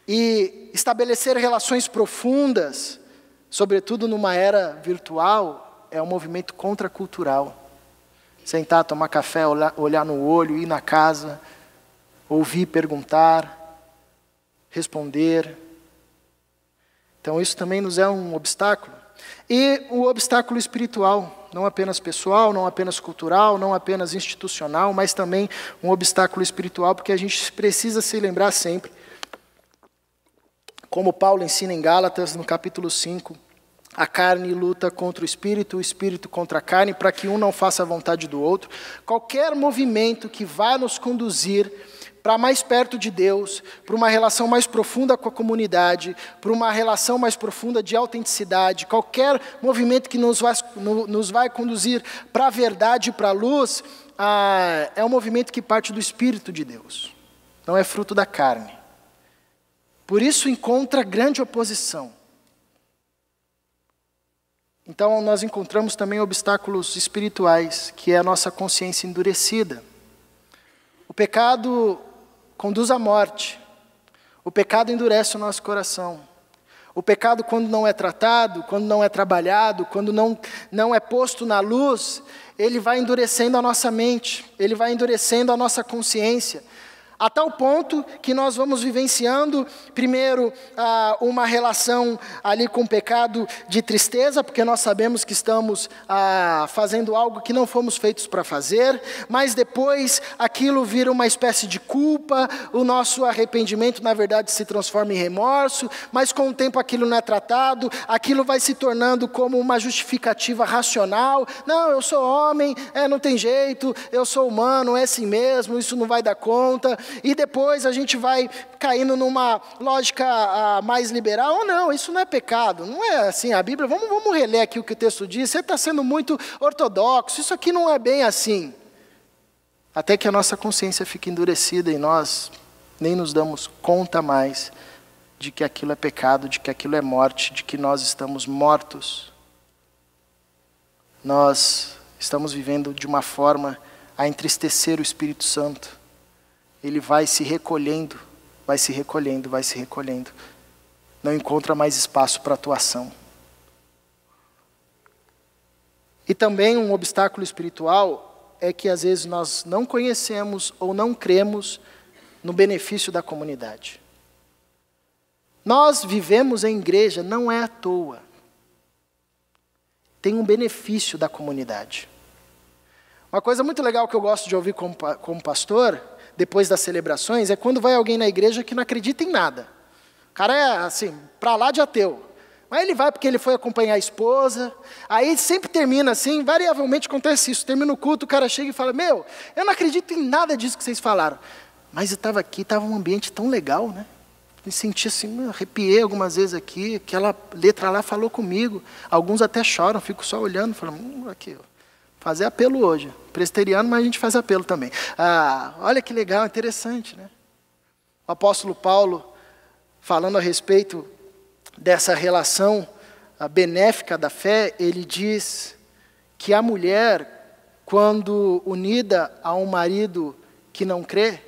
E estabelecer relações profundas, sobretudo numa era virtual, é um movimento contracultural. Sentar, tomar café, olhar no olho, ir na casa, ouvir, perguntar, responder. Então isso também nos é um obstáculo. E o obstáculo espiritual, não apenas pessoal, não apenas cultural, não apenas institucional, mas também um obstáculo espiritual, porque a gente precisa se lembrar sempre, como Paulo ensina em Gálatas, no capítulo 5, a carne luta contra o espírito contra a carne, para que um não faça a vontade do outro. Qualquer movimento que vá nos conduzir para mais perto de Deus, para uma relação mais profunda com a comunidade, para uma relação mais profunda de autenticidade, qualquer movimento que nos vai conduzir para a verdade e para a luz, é um movimento que parte do Espírito de Deus, não é fruto da carne. Por isso encontra grande oposição. Então nós encontramos também obstáculos espirituais, que é a nossa consciência endurecida. O pecado conduz à morte. O pecado endurece o nosso coração. O pecado, quando não é tratado, quando não é trabalhado, quando não é posto na luz, ele vai endurecendo a nossa mente, ele vai endurecendo a nossa consciência, a tal ponto que nós vamos vivenciando, primeiro, uma relação ali com o pecado de tristeza, porque nós sabemos que estamos fazendo algo que não fomos feitos para fazer, mas depois aquilo vira uma espécie de culpa, o nosso arrependimento, na verdade, se transforma em remorso, mas com o tempo aquilo não é tratado, aquilo vai se tornando como uma justificativa racional. Não, eu sou homem, não tem jeito, eu sou humano, é assim mesmo, isso não vai dar conta. E depois a gente vai caindo numa lógica mais liberal. Ou não, isso não é pecado, não é assim a Bíblia. Vamos reler aqui o que o texto diz. Você está sendo muito ortodoxo, isso aqui não é bem assim. Até que a nossa consciência fica endurecida e nós nem nos damos conta mais de que aquilo é pecado, de que aquilo é morte, de que nós estamos mortos. Nós estamos vivendo de uma forma a entristecer o Espírito Santo. Ele vai se recolhendo, vai se recolhendo, vai se recolhendo. Não encontra mais espaço para atuação. E também um obstáculo espiritual é que às vezes nós não conhecemos ou não cremos no benefício da comunidade. Nós vivemos em igreja, não é à toa. Tem um benefício da comunidade. Uma coisa muito legal que eu gosto de ouvir como pastor, depois das celebrações, é quando vai alguém na igreja que não acredita em nada. O cara é assim, para lá de ateu. Mas ele vai porque ele foi acompanhar a esposa. Aí sempre termina assim, variavelmente acontece isso. Termina o culto, o cara chega e fala, eu não acredito em nada disso que vocês falaram. Mas eu estava aqui, estava um ambiente tão legal, né? Me senti assim, arrepiei algumas vezes aqui, aquela letra lá falou comigo. Alguns até choram, fico só olhando, falando, aqui, ó. Fazer apelo hoje. Presbiteriano, mas a gente faz apelo também. Olha que legal, interessante, né? O apóstolo Paulo, falando a respeito dessa relação benéfica da fé, ele diz que a mulher, quando unida a um marido que não crê,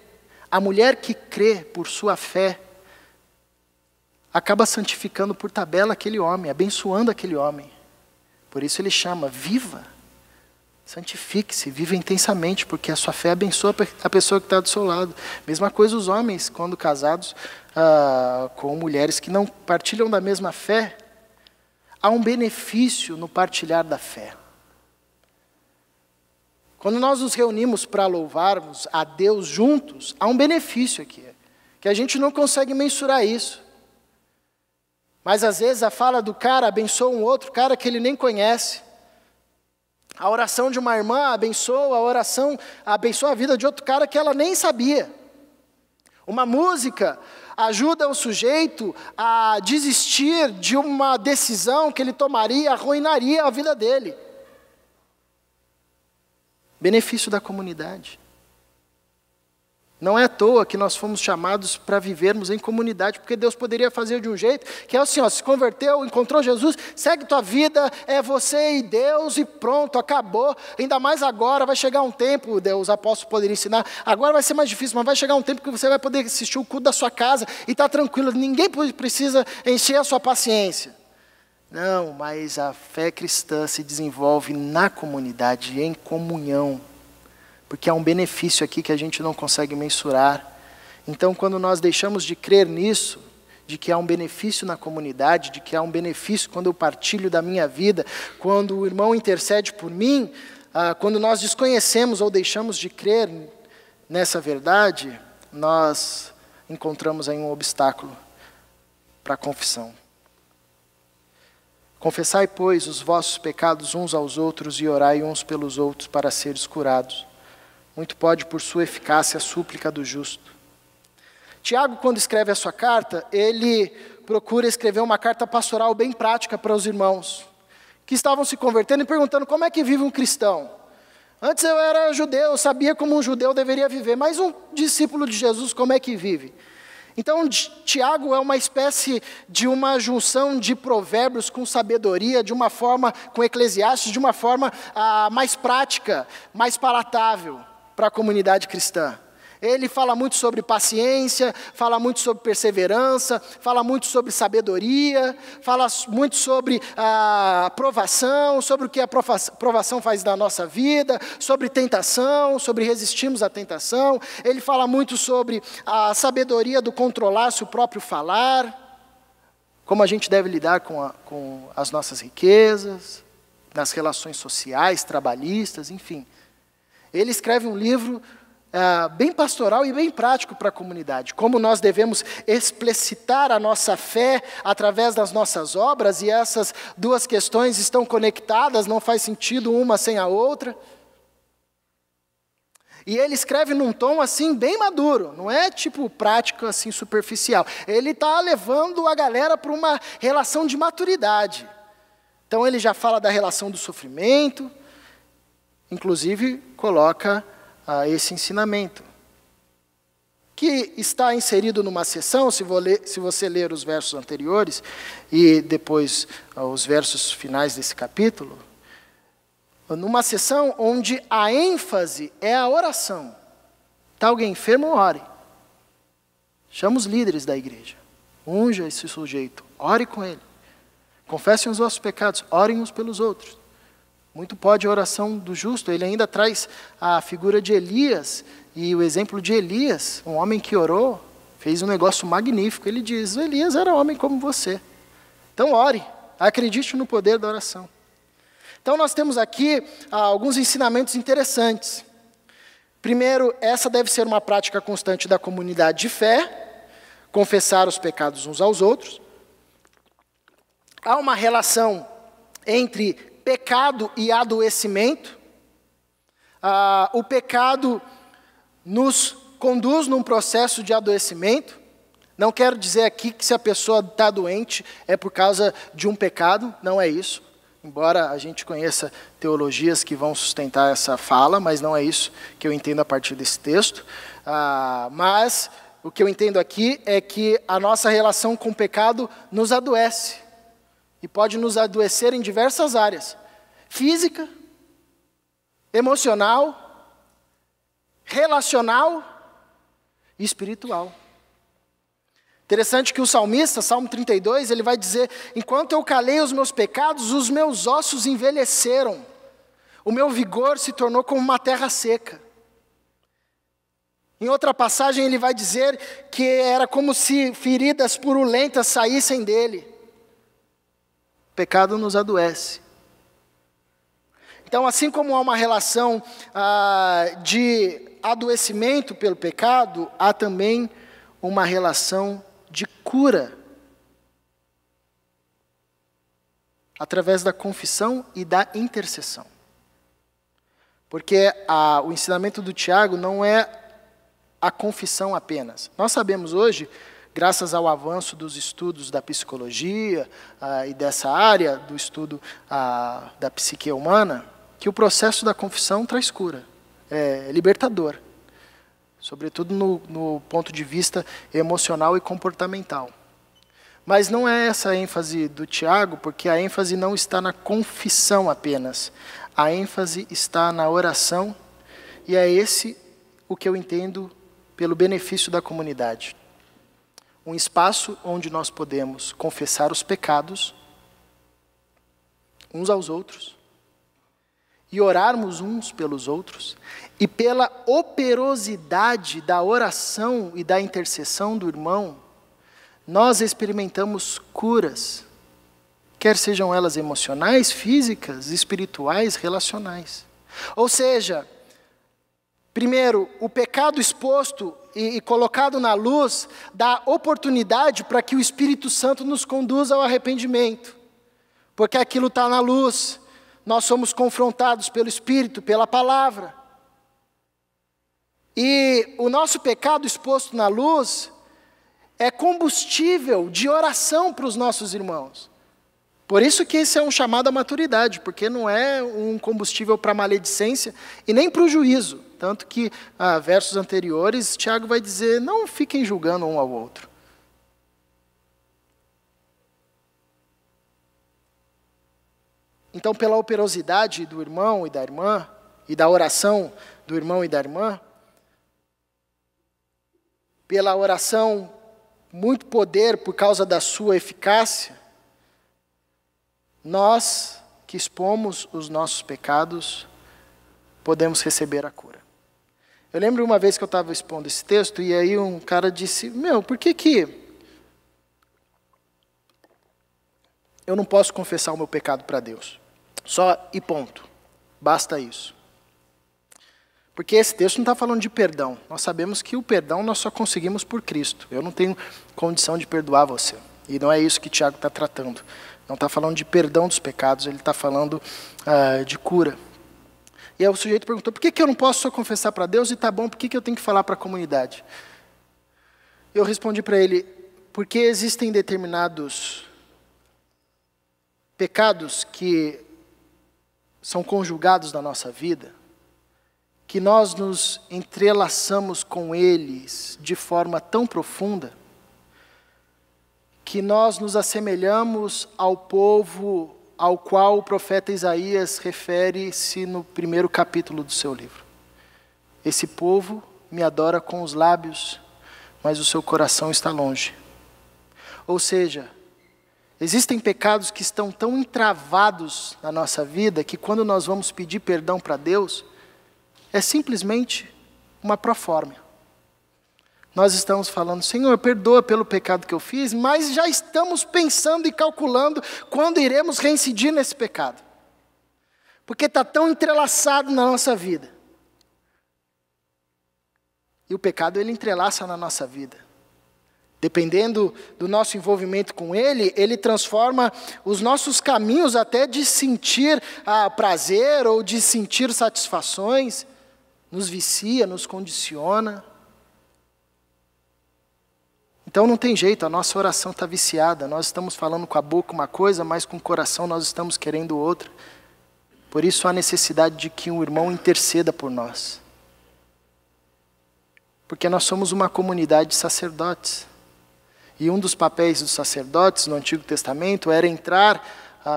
a mulher que crê por sua fé, acaba santificando por tabela aquele homem, abençoando aquele homem. Por isso ele chama, viva. Santifique-se, viva intensamente, porque a sua fé abençoa a pessoa que está do seu lado. Mesma coisa os homens, quando casados com mulheres que não partilham da mesma fé, há um benefício no partilhar da fé. Quando nós nos reunimos para louvarmos a Deus juntos, há um benefício aqui, que a gente não consegue mensurar isso. Mas às vezes a fala do cara abençoa um outro cara que ele nem conhece. A oração de uma irmã abençoa a vida de outro cara que ela nem sabia. Uma música ajuda o sujeito a desistir de uma decisão que ele tomaria, arruinaria a vida dele. Benefício da comunidade. Não é à toa que nós fomos chamados para vivermos em comunidade, porque Deus poderia fazer de um jeito, que é assim, se converteu, encontrou Jesus, segue tua vida, é você e Deus e pronto, acabou. Ainda mais agora, vai chegar um tempo, os apóstolos poderiam ensinar, agora vai ser mais difícil, mas vai chegar um tempo que você vai poder assistir o culto da sua casa e está tranquilo, ninguém precisa encher a sua paciência. Não, mas a fé cristã se desenvolve na comunidade, em comunhão. Porque há um benefício aqui que a gente não consegue mensurar. Então, quando nós deixamos de crer nisso, de que há um benefício na comunidade, de que há um benefício quando eu partilho da minha vida, quando o irmão intercede por mim, quando nós desconhecemos ou deixamos de crer nessa verdade, nós encontramos aí um obstáculo para a confissão. Confessai, pois, os vossos pecados uns aos outros e orai uns pelos outros para seres curados. Muito pode, por sua eficácia, a súplica do justo. Tiago, quando escreve a sua carta, ele procura escrever uma carta pastoral bem prática para os irmãos que estavam se convertendo e perguntando como é que vive um cristão. Antes eu era judeu, eu sabia como um judeu deveria viver, mas um discípulo de Jesus, como é que vive? Então, Tiago é uma espécie de uma junção de provérbios com sabedoria, de uma forma, com Eclesiastes, de uma forma mais prática, mais palatável para a comunidade cristã. Ele fala muito sobre paciência, fala muito sobre perseverança, fala muito sobre sabedoria, fala muito sobre a provação, sobre o que a provação faz na nossa vida, sobre tentação, sobre resistirmos à tentação. Ele fala muito sobre a sabedoria do controlar-se o próprio falar, como a gente deve lidar com as nossas riquezas, nas relações sociais, trabalhistas, enfim. Ele escreve um livro bem pastoral e bem prático para a comunidade. Como nós devemos explicitar a nossa fé através das nossas obras, e essas duas questões estão conectadas, não faz sentido uma sem a outra. E ele escreve num tom assim bem maduro, não é tipo prático assim superficial. Ele está levando a galera para uma relação de maturidade. Então ele já fala da relação do sofrimento, inclusive coloca esse ensinamento, que está inserido numa seção, se você ler os versos anteriores, e depois os versos finais desse capítulo, numa seção onde a ênfase é a oração. Está alguém enfermo, ore. Chama os líderes da igreja, unja esse sujeito, ore com ele. Confessem os vossos pecados, orem uns pelos outros. Muito pode a oração do justo. Ele ainda traz a figura de Elias e o exemplo de Elias, um homem que orou, fez um negócio magnífico. Ele diz, Elias era homem como você. Então ore, acredite no poder da oração. Então nós temos aqui alguns ensinamentos interessantes. Primeiro, essa deve ser uma prática constante da comunidade de fé, confessar os pecados uns aos outros. Há uma relação entre pecado e adoecimento. O pecado nos conduz num processo de adoecimento. Não quero dizer aqui que se a pessoa está doente é por causa de um pecado, não é isso. Embora a gente conheça teologias que vão sustentar essa fala, mas não é isso que eu entendo a partir desse texto. Mas o que eu entendo aqui é que a nossa relação com o pecado nos adoece. E pode nos adoecer em diversas áreas. Física, emocional, relacional e espiritual. Interessante que o salmista, Salmo 32, ele vai dizer, enquanto eu calei os meus pecados, os meus ossos envelheceram. O meu vigor se tornou como uma terra seca. Em outra passagem ele vai dizer que era como se feridas purulentas saíssem dele. O pecado nos adoece. Então, assim como há uma relação de adoecimento pelo pecado, há também uma relação de cura. Através da confissão e da intercessão. Porque o ensinamento do Tiago não é a confissão apenas. Nós sabemos hoje, graças ao avanço dos estudos da psicologia e dessa área do estudo da psique humana, que o processo da confissão traz cura, é libertador, sobretudo no ponto de vista emocional e comportamental. Mas não é essa a ênfase do Tiago, porque a ênfase não está na confissão apenas, a ênfase está na oração, e é esse o que eu entendo pelo benefício da comunidade. Um espaço onde nós podemos confessar os pecados uns aos outros e orarmos uns pelos outros, e pela operosidade da oração e da intercessão do irmão, nós experimentamos curas, quer sejam elas emocionais, físicas, espirituais, relacionais. Ou seja, primeiro, o pecado exposto e colocado na luz dá oportunidade para que o Espírito Santo nos conduza ao arrependimento. Porque aquilo está na luz, nós somos confrontados pelo Espírito, pela palavra. E o nosso pecado exposto na luz é combustível de oração para os nossos irmãos. Por isso que esse é um chamado à maturidade, porque não é um combustível para a maledicência e nem para o juízo. Tanto que, versos anteriores, Tiago vai dizer, não fiquem julgando um ao outro. Então, pela operosidade do irmão e da irmã, e da oração do irmão e da irmã, pela oração, muito poder por causa da sua eficácia, nós que expomos os nossos pecados, podemos receber a cura. Eu lembro uma vez que eu estava expondo esse texto, e aí um cara disse, por que eu não posso confessar o meu pecado para Deus? Só e ponto. Basta isso. Porque esse texto não está falando de perdão. Nós sabemos que o perdão nós só conseguimos por Cristo. Eu não tenho condição de perdoar você. E não é isso que Tiago está tratando. Não está falando de perdão dos pecados, ele está falando de cura. E aí o sujeito perguntou, por que eu não posso só confessar para Deus e está bom, por que eu tenho que falar para a comunidade? Eu respondi para ele, porque existem determinados pecados que são conjugados na nossa vida, que nós nos entrelaçamos com eles de forma tão profunda, que nós nos assemelhamos ao povo ao qual o profeta Isaías refere-se no primeiro capítulo do seu livro. Esse povo me adora com os lábios, mas o seu coração está longe. Ou seja, existem pecados que estão tão entravados na nossa vida que quando nós vamos pedir perdão para Deus, é simplesmente uma proforma. Nós estamos falando, Senhor, perdoa pelo pecado que eu fiz, mas já estamos pensando e calculando quando iremos reincidir nesse pecado. Porque está tão entrelaçado na nossa vida. E o pecado, ele entrelaça na nossa vida. Dependendo do nosso envolvimento com ele, ele transforma os nossos caminhos até de sentir prazer ou de sentir satisfações, nos vicia, nos condiciona. Então não tem jeito, a nossa oração está viciada, nós estamos falando com a boca uma coisa, mas com o coração nós estamos querendo outra. Por isso há necessidade de que um irmão interceda por nós. Porque nós somos uma comunidade de sacerdotes. E um dos papéis dos sacerdotes no Antigo Testamento era entrar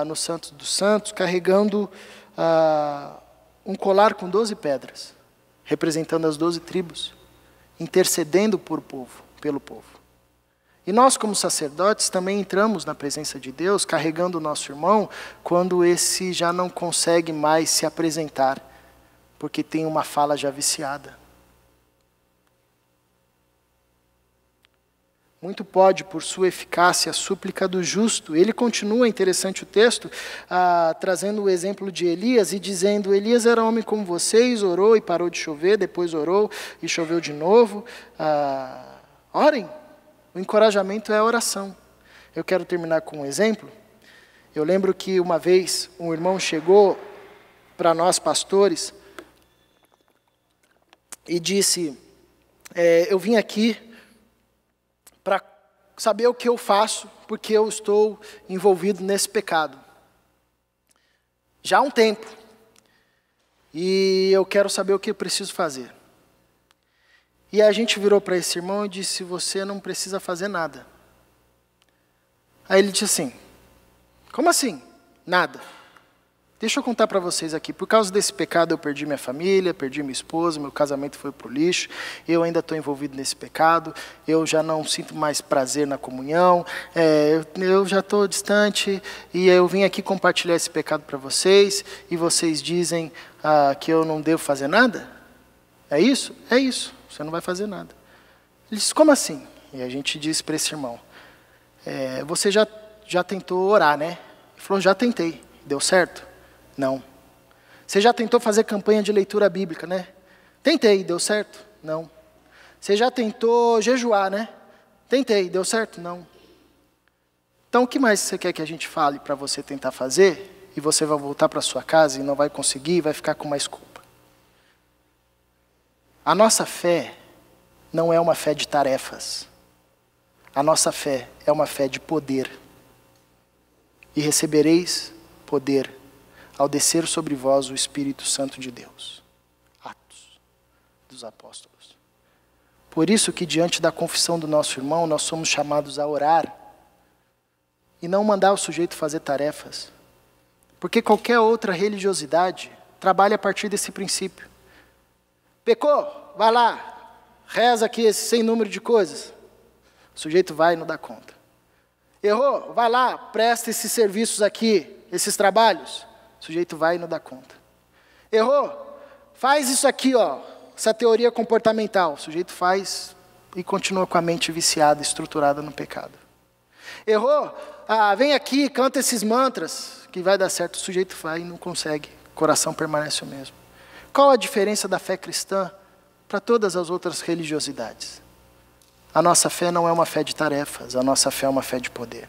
no Santo dos Santos carregando um colar com 12 pedras, representando as 12 tribos, intercedendo pelo povo. E nós, como sacerdotes, também entramos na presença de Deus, carregando o nosso irmão, quando esse já não consegue mais se apresentar, porque tem uma fala já viciada. Muito pode, por sua eficácia, a súplica do justo. Ele continua, interessante o texto, trazendo o exemplo de Elias e dizendo, Elias era homem como vocês, orou e parou de chover, depois orou e choveu de novo. Orem. O encorajamento é a oração. Eu quero terminar com um exemplo. Eu lembro que uma vez um irmão chegou para nós pastores e disse, eu vim aqui para saber o que eu faço, porque eu estou envolvido nesse pecado. Já há um tempo. E eu quero saber o que eu preciso fazer. E a gente virou para esse irmão e disse, você não precisa fazer nada. Aí ele disse assim, como assim? Nada. Deixa eu contar para vocês aqui, por causa desse pecado eu perdi minha família, perdi minha esposa, meu casamento foi para o lixo, eu ainda estou envolvido nesse pecado, eu já não sinto mais prazer na comunhão, eu já estou distante e eu vim aqui compartilhar esse pecado para vocês e vocês dizem que eu não devo fazer nada? É isso? É isso, você não vai fazer nada. Ele disse, como assim? E a gente disse para esse irmão, você já tentou orar, né? Ele falou, já tentei, deu certo? Não. Você já tentou fazer campanha de leitura bíblica, né? Tentei, deu certo? Não. Você já tentou jejuar, né? Tentei, deu certo? Não. Então o que mais você quer que a gente fale para você tentar fazer e você vai voltar para sua casa e não vai conseguir e vai ficar com mais culpa? A nossa fé não é uma fé de tarefas. A nossa fé é uma fé de poder. E recebereis poder ao descer sobre vós o Espírito Santo de Deus. Atos dos Apóstolos. Por isso que diante da confissão do nosso irmão, nós somos chamados a orar e não mandar o sujeito fazer tarefas. Porque qualquer outra religiosidade trabalha a partir desse princípio. Pecou? Vai lá, reza aqui esse sem número de coisas. O sujeito vai e não dá conta. Errou? Vai lá, presta esses serviços aqui, esses trabalhos. O sujeito vai e não dá conta. Errou? Faz isso aqui, ó, essa teoria comportamental. O sujeito faz e continua com a mente viciada, estruturada no pecado. Errou? Vem aqui, canta esses mantras, que vai dar certo. O sujeito vai e não consegue. O coração permanece o mesmo. Qual a diferença da fé cristã para todas as outras religiosidades? A nossa fé não é uma fé de tarefas, a nossa fé é uma fé de poder.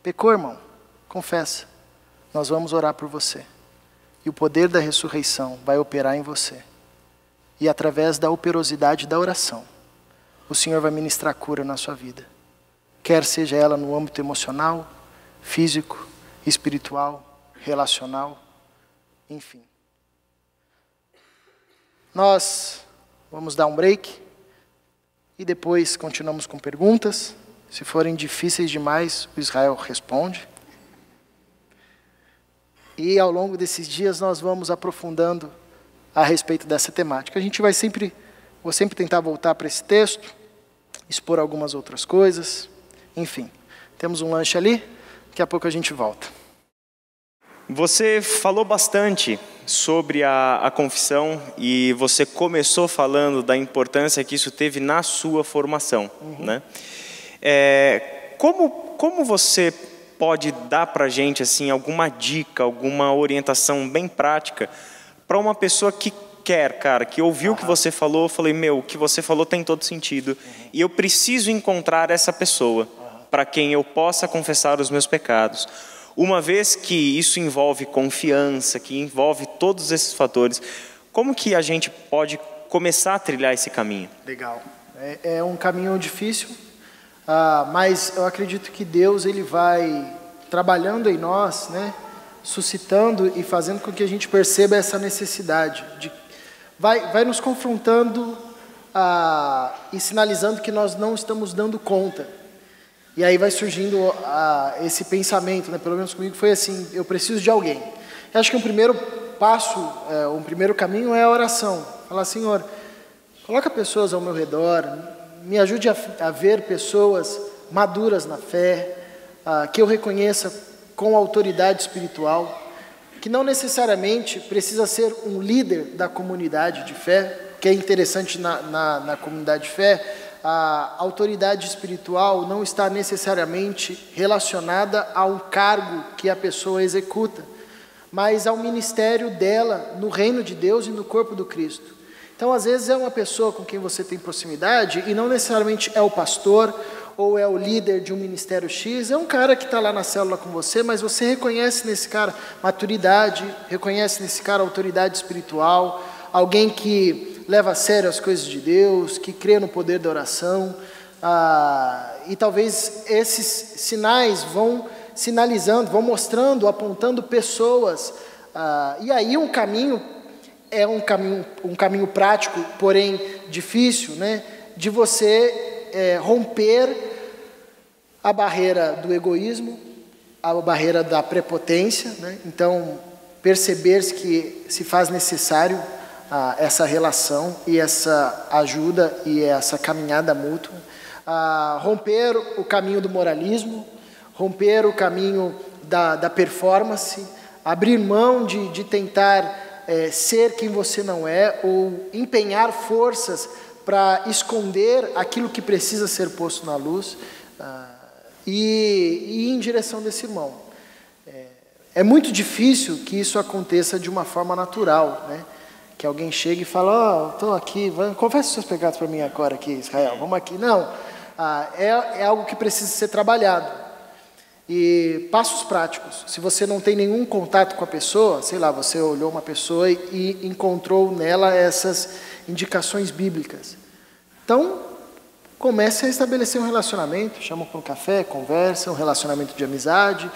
Pecou, irmão? Confessa. Nós vamos orar por você. E o poder da ressurreição vai operar em você. E através da operosidade da oração, o Senhor vai ministrar cura na sua vida. Quer seja ela no âmbito emocional, físico, espiritual, relacional, enfim. Nós vamos dar um break e depois continuamos com perguntas. Se forem difíceis demais, o Israel responde. E ao longo desses dias nós vamos aprofundando a respeito dessa temática. A gente vou sempre tentar voltar para esse texto, expor algumas outras coisas. Enfim, temos um lanche ali, daqui a pouco a gente volta. Você falou bastante sobre a confissão e você começou falando da importância que isso teve na sua formação, né? Como você pode dar para a gente assim, alguma dica, alguma orientação bem prática para uma pessoa que quer, cara, que ouviu o que você falou, eu falei, o que você falou tem todo sentido, e eu preciso encontrar essa pessoa para quem eu possa confessar os meus pecados. Uma vez que isso envolve confiança, que envolve todos esses fatores, como que a gente pode começar a trilhar esse caminho? Legal. É um caminho difícil, mas eu acredito que Deus ele vai trabalhando em nós, né, suscitando e fazendo com que a gente perceba essa necessidade. Vai nos confrontando e sinalizando que nós não estamos dando conta. E aí vai surgindo esse pensamento, né? Pelo menos comigo foi assim, eu preciso de alguém. Eu acho que um primeiro passo, um primeiro caminho é a oração. Falar, Senhor, coloca pessoas ao meu redor, me ajude a ver pessoas maduras na fé, que eu reconheça com autoridade espiritual, que não necessariamente precisa ser um líder da comunidade de fé, que é interessante na comunidade de fé. A autoridade espiritual não está necessariamente relacionada a um cargo que a pessoa executa, mas ao ministério dela no reino de Deus e no corpo do Cristo. Então, às vezes é uma pessoa com quem você tem proximidade e não necessariamente é o pastor ou é o líder de um ministério X, é um cara que está lá na célula com você, mas você reconhece nesse cara maturidade, reconhece nesse cara autoridade espiritual, alguém que leva a sério as coisas de Deus, que crê no poder da oração, e talvez esses sinais vão sinalizando, vão mostrando, apontando pessoas, e aí um caminho é um caminho prático, porém difícil, né, de você romper a barreira do egoísmo, a barreira da prepotência, né? Então perceber que se faz necessário essa relação e essa ajuda e essa caminhada mútua, romper o caminho do moralismo, romper o caminho da performance, abrir mão de tentar ser quem você não é ou empenhar forças para esconder aquilo que precisa ser posto na luz e ir em direção desse irmão. É muito difícil que isso aconteça de uma forma natural, né? Que alguém chegue e fala, estou aqui, confessa os seus pecados para mim agora aqui, Israel, vamos aqui. Não, é algo que precisa ser trabalhado. E passos práticos, se você não tem nenhum contato com a pessoa, sei lá, você olhou uma pessoa e encontrou nela essas indicações bíblicas. Então, comece a estabelecer um relacionamento, chamam para um café, conversa, um relacionamento de amizade,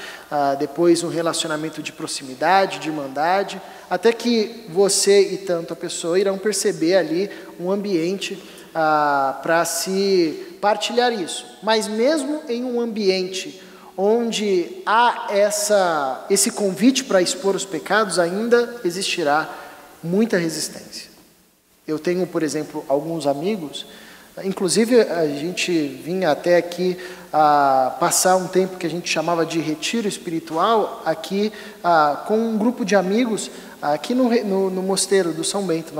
depois um relacionamento de proximidade, de irmandade, até que você e tanto a pessoa irão perceber ali um ambiente para se partilhar isso. Mas mesmo em um ambiente onde há esse convite para expor os pecados, ainda existirá muita resistência. Eu tenho, por exemplo, alguns amigos. Inclusive, a gente vinha até aqui passar um tempo que a gente chamava de retiro espiritual, aqui com um grupo de amigos, aqui no mosteiro do São Bento.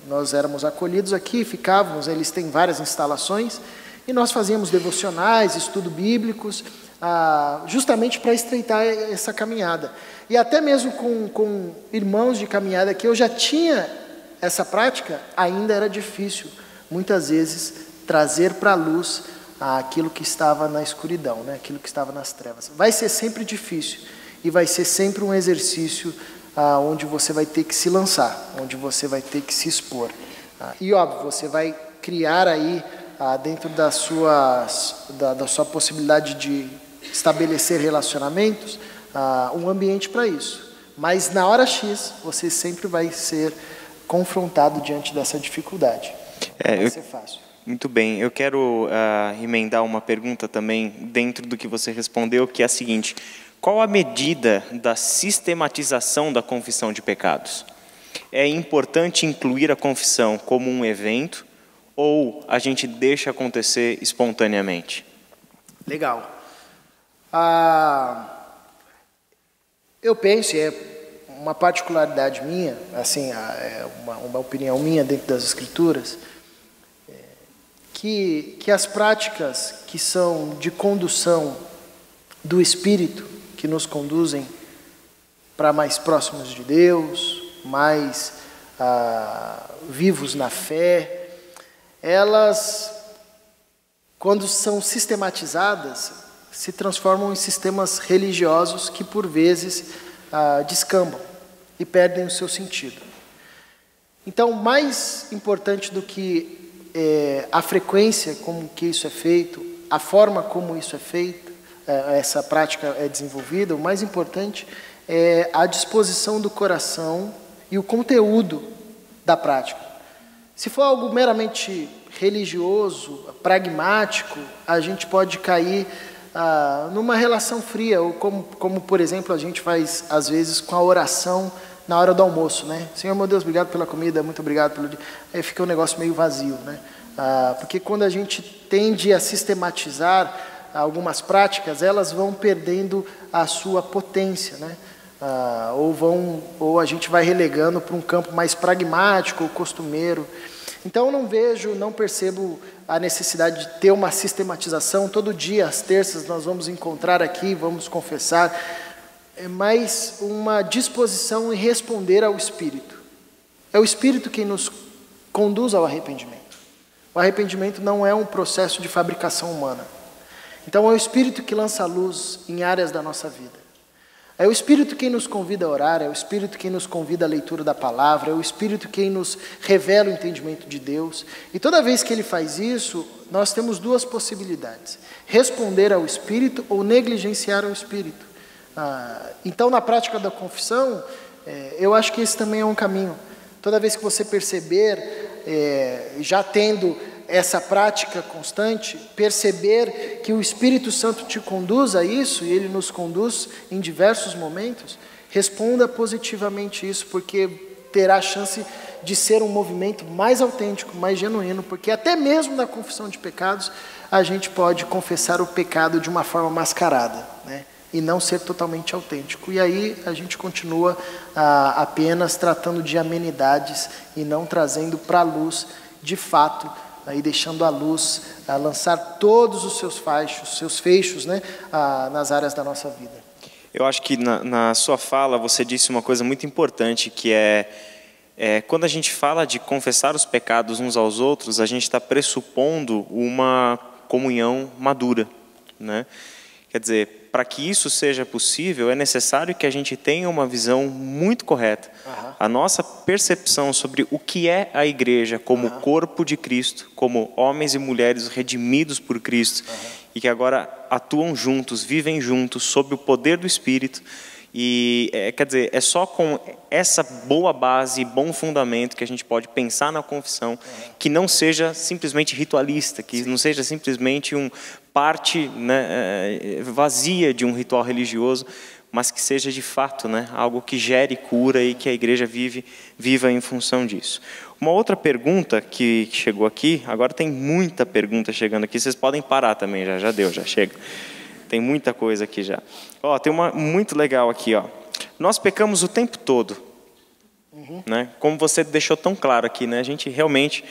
Nós éramos acolhidos aqui, ficávamos, eles têm várias instalações, e nós fazíamos devocionais, estudo bíblicos, justamente para estreitar essa caminhada. E até mesmo com irmãos de caminhada que eu já tinha essa prática, ainda era difícil muitas vezes trazer para a luz aquilo que estava na escuridão, né? Aquilo que estava nas trevas. Vai ser sempre difícil e vai ser sempre um exercício onde você vai ter que se lançar, onde você vai ter que se expor. E óbvio, você vai criar aí, dentro da sua possibilidade de estabelecer relacionamentos, um ambiente para isso. Mas na hora X, você sempre vai ser confrontado diante dessa dificuldade. Vai ser fácil. Muito bem. Eu quero emendar uma pergunta também dentro do que você respondeu, que é a seguinte: qual a medida da sistematização da confissão de pecados? É importante incluir a confissão como um evento ou a gente deixa acontecer espontaneamente? Legal. Eu penso, é uma particularidade minha, assim, é uma opinião minha dentro das Escrituras, que as práticas que são de condução do Espírito, que nos conduzem para mais próximos de Deus, mais vivos na fé, elas, quando são sistematizadas, se transformam em sistemas religiosos que, por vezes, descambam e perdem o seu sentido. Então, mais importante do que a frequência como que isso é feito, a forma como isso é feito, essa prática é desenvolvida, o mais importante é a disposição do coração e o conteúdo da prática. Se for algo meramente religioso, pragmático, a gente pode cair numa relação fria, ou como, por exemplo, a gente faz, às vezes, com a oração na hora do almoço, né? Senhor, meu Deus, obrigado pela comida, muito obrigado pelo dia. Aí fica um negócio meio vazio, né? Porque quando a gente tende a sistematizar algumas práticas, elas vão perdendo a sua potência, né? Ou a gente vai relegando para um campo mais pragmático ou costumeiro. Então eu não percebo a necessidade de ter uma sistematização. Todo dia, às terças, nós vamos encontrar aqui, vamos confessar. É mais uma disposição em responder ao Espírito. É o Espírito quem nos conduz ao arrependimento. O arrependimento não é um processo de fabricação humana. Então é o Espírito que lança a luz em áreas da nossa vida. É o Espírito quem nos convida a orar, é o Espírito quem nos convida à leitura da palavra, é o Espírito quem nos revela o entendimento de Deus. E toda vez que Ele faz isso, nós temos duas possibilidades: responder ao Espírito ou negligenciar o Espírito. Então, na prática da confissão, eu acho que esse também é um caminho. Toda vez que você perceber, já tendo essa prática constante, perceber que o Espírito Santo te conduz a isso, e Ele nos conduz em diversos momentos, responda positivamente isso, porque terá a chance de ser um movimento mais autêntico, mais genuíno, porque até mesmo na confissão de pecados, a gente pode confessar o pecado de uma forma mascarada, né? E não ser totalmente autêntico. E aí a gente continua apenas tratando de amenidades e não trazendo para a luz, de fato, e deixando a luz lançar todos os seus feixos, né, nas áreas da nossa vida. Eu acho que na sua fala você disse uma coisa muito importante, que quando a gente fala de confessar os pecados uns aos outros, a gente está pressupondo uma comunhão madura, né? Quer dizer, para que isso seja possível, é necessário que a gente tenha uma visão muito correta. A nossa percepção sobre o que é a igreja como corpo de Cristo, como homens e mulheres redimidos por Cristo, e que agora atuam juntos, vivem juntos, sob o poder do Espírito. E, quer dizer, é só com essa boa base, bom fundamento que a gente pode pensar na confissão, que não seja simplesmente ritualista, que não seja simplesmente parte, né, vazia de um ritual religioso, mas que seja de fato, né, algo que gere cura e que a igreja viva em função disso. Uma outra pergunta que chegou aqui, agora tem muita pergunta chegando aqui, vocês podem parar também, já deu, já chega. Tem muita coisa aqui já. Ó, tem uma muito legal aqui, ó. Nós pecamos o tempo todo, né? Como você deixou tão claro aqui, né? A gente realmente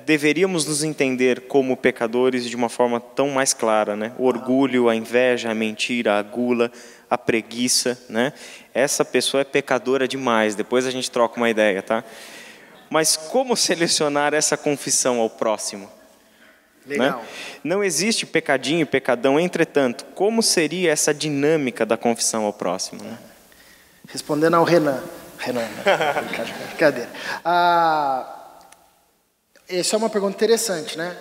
deveríamos nos entender como pecadores de uma forma tão mais clara, né? O orgulho, a inveja, a mentira, a gula, a preguiça, né? Essa pessoa é pecadora demais. Depois a gente troca uma ideia, tá? Mas como selecionar essa confissão ao próximo? Legal. Né? Não existe pecadinho e pecadão, entretanto, como seria essa dinâmica da confissão ao próximo? Né? Respondendo ao Renan, né? Brincadeira. Essa é uma pergunta interessante, né?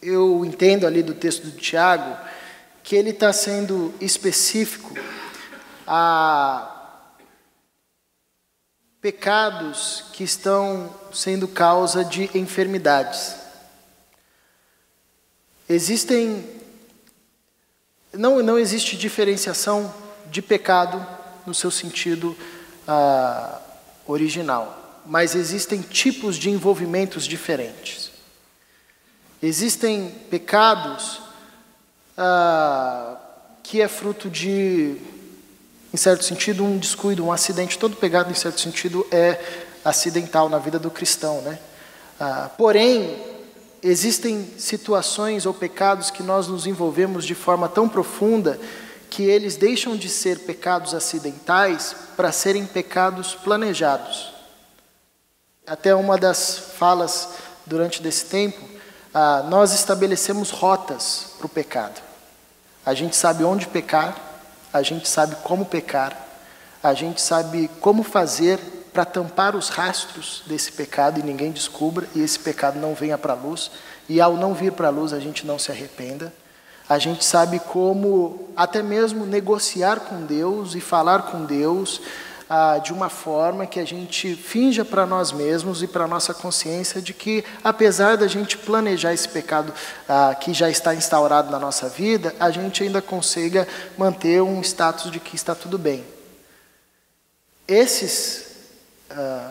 Eu entendo ali do texto do Tiago que ele está sendo específico a pecados que estão sendo causa de enfermidades. Não existe diferenciação de pecado no seu sentido original, mas existem tipos de envolvimentos diferentes. Existem pecados que é fruto de, em certo sentido, um descuido, um acidente. Todo pecado, em certo sentido, é acidental na vida do cristão, né? Porém, existem situações ou pecados que nós nos envolvemos de forma tão profunda que eles deixam de ser pecados acidentais para serem pecados planejados. Até uma das falas durante desse tempo, nós estabelecemos rotas para o pecado. A gente sabe onde pecar, a gente sabe como pecar, a gente sabe como fazer para tampar os rastros desse pecado e ninguém descubra, e esse pecado não venha para a luz, e ao não vir para a luz a gente não se arrependa. A gente sabe como até mesmo negociar com Deus e falar com Deus de uma forma que a gente finja para nós mesmos e para a nossa consciência de que, apesar da gente planejar esse pecado que já está instaurado na nossa vida, a gente ainda consiga manter um status de que está tudo bem.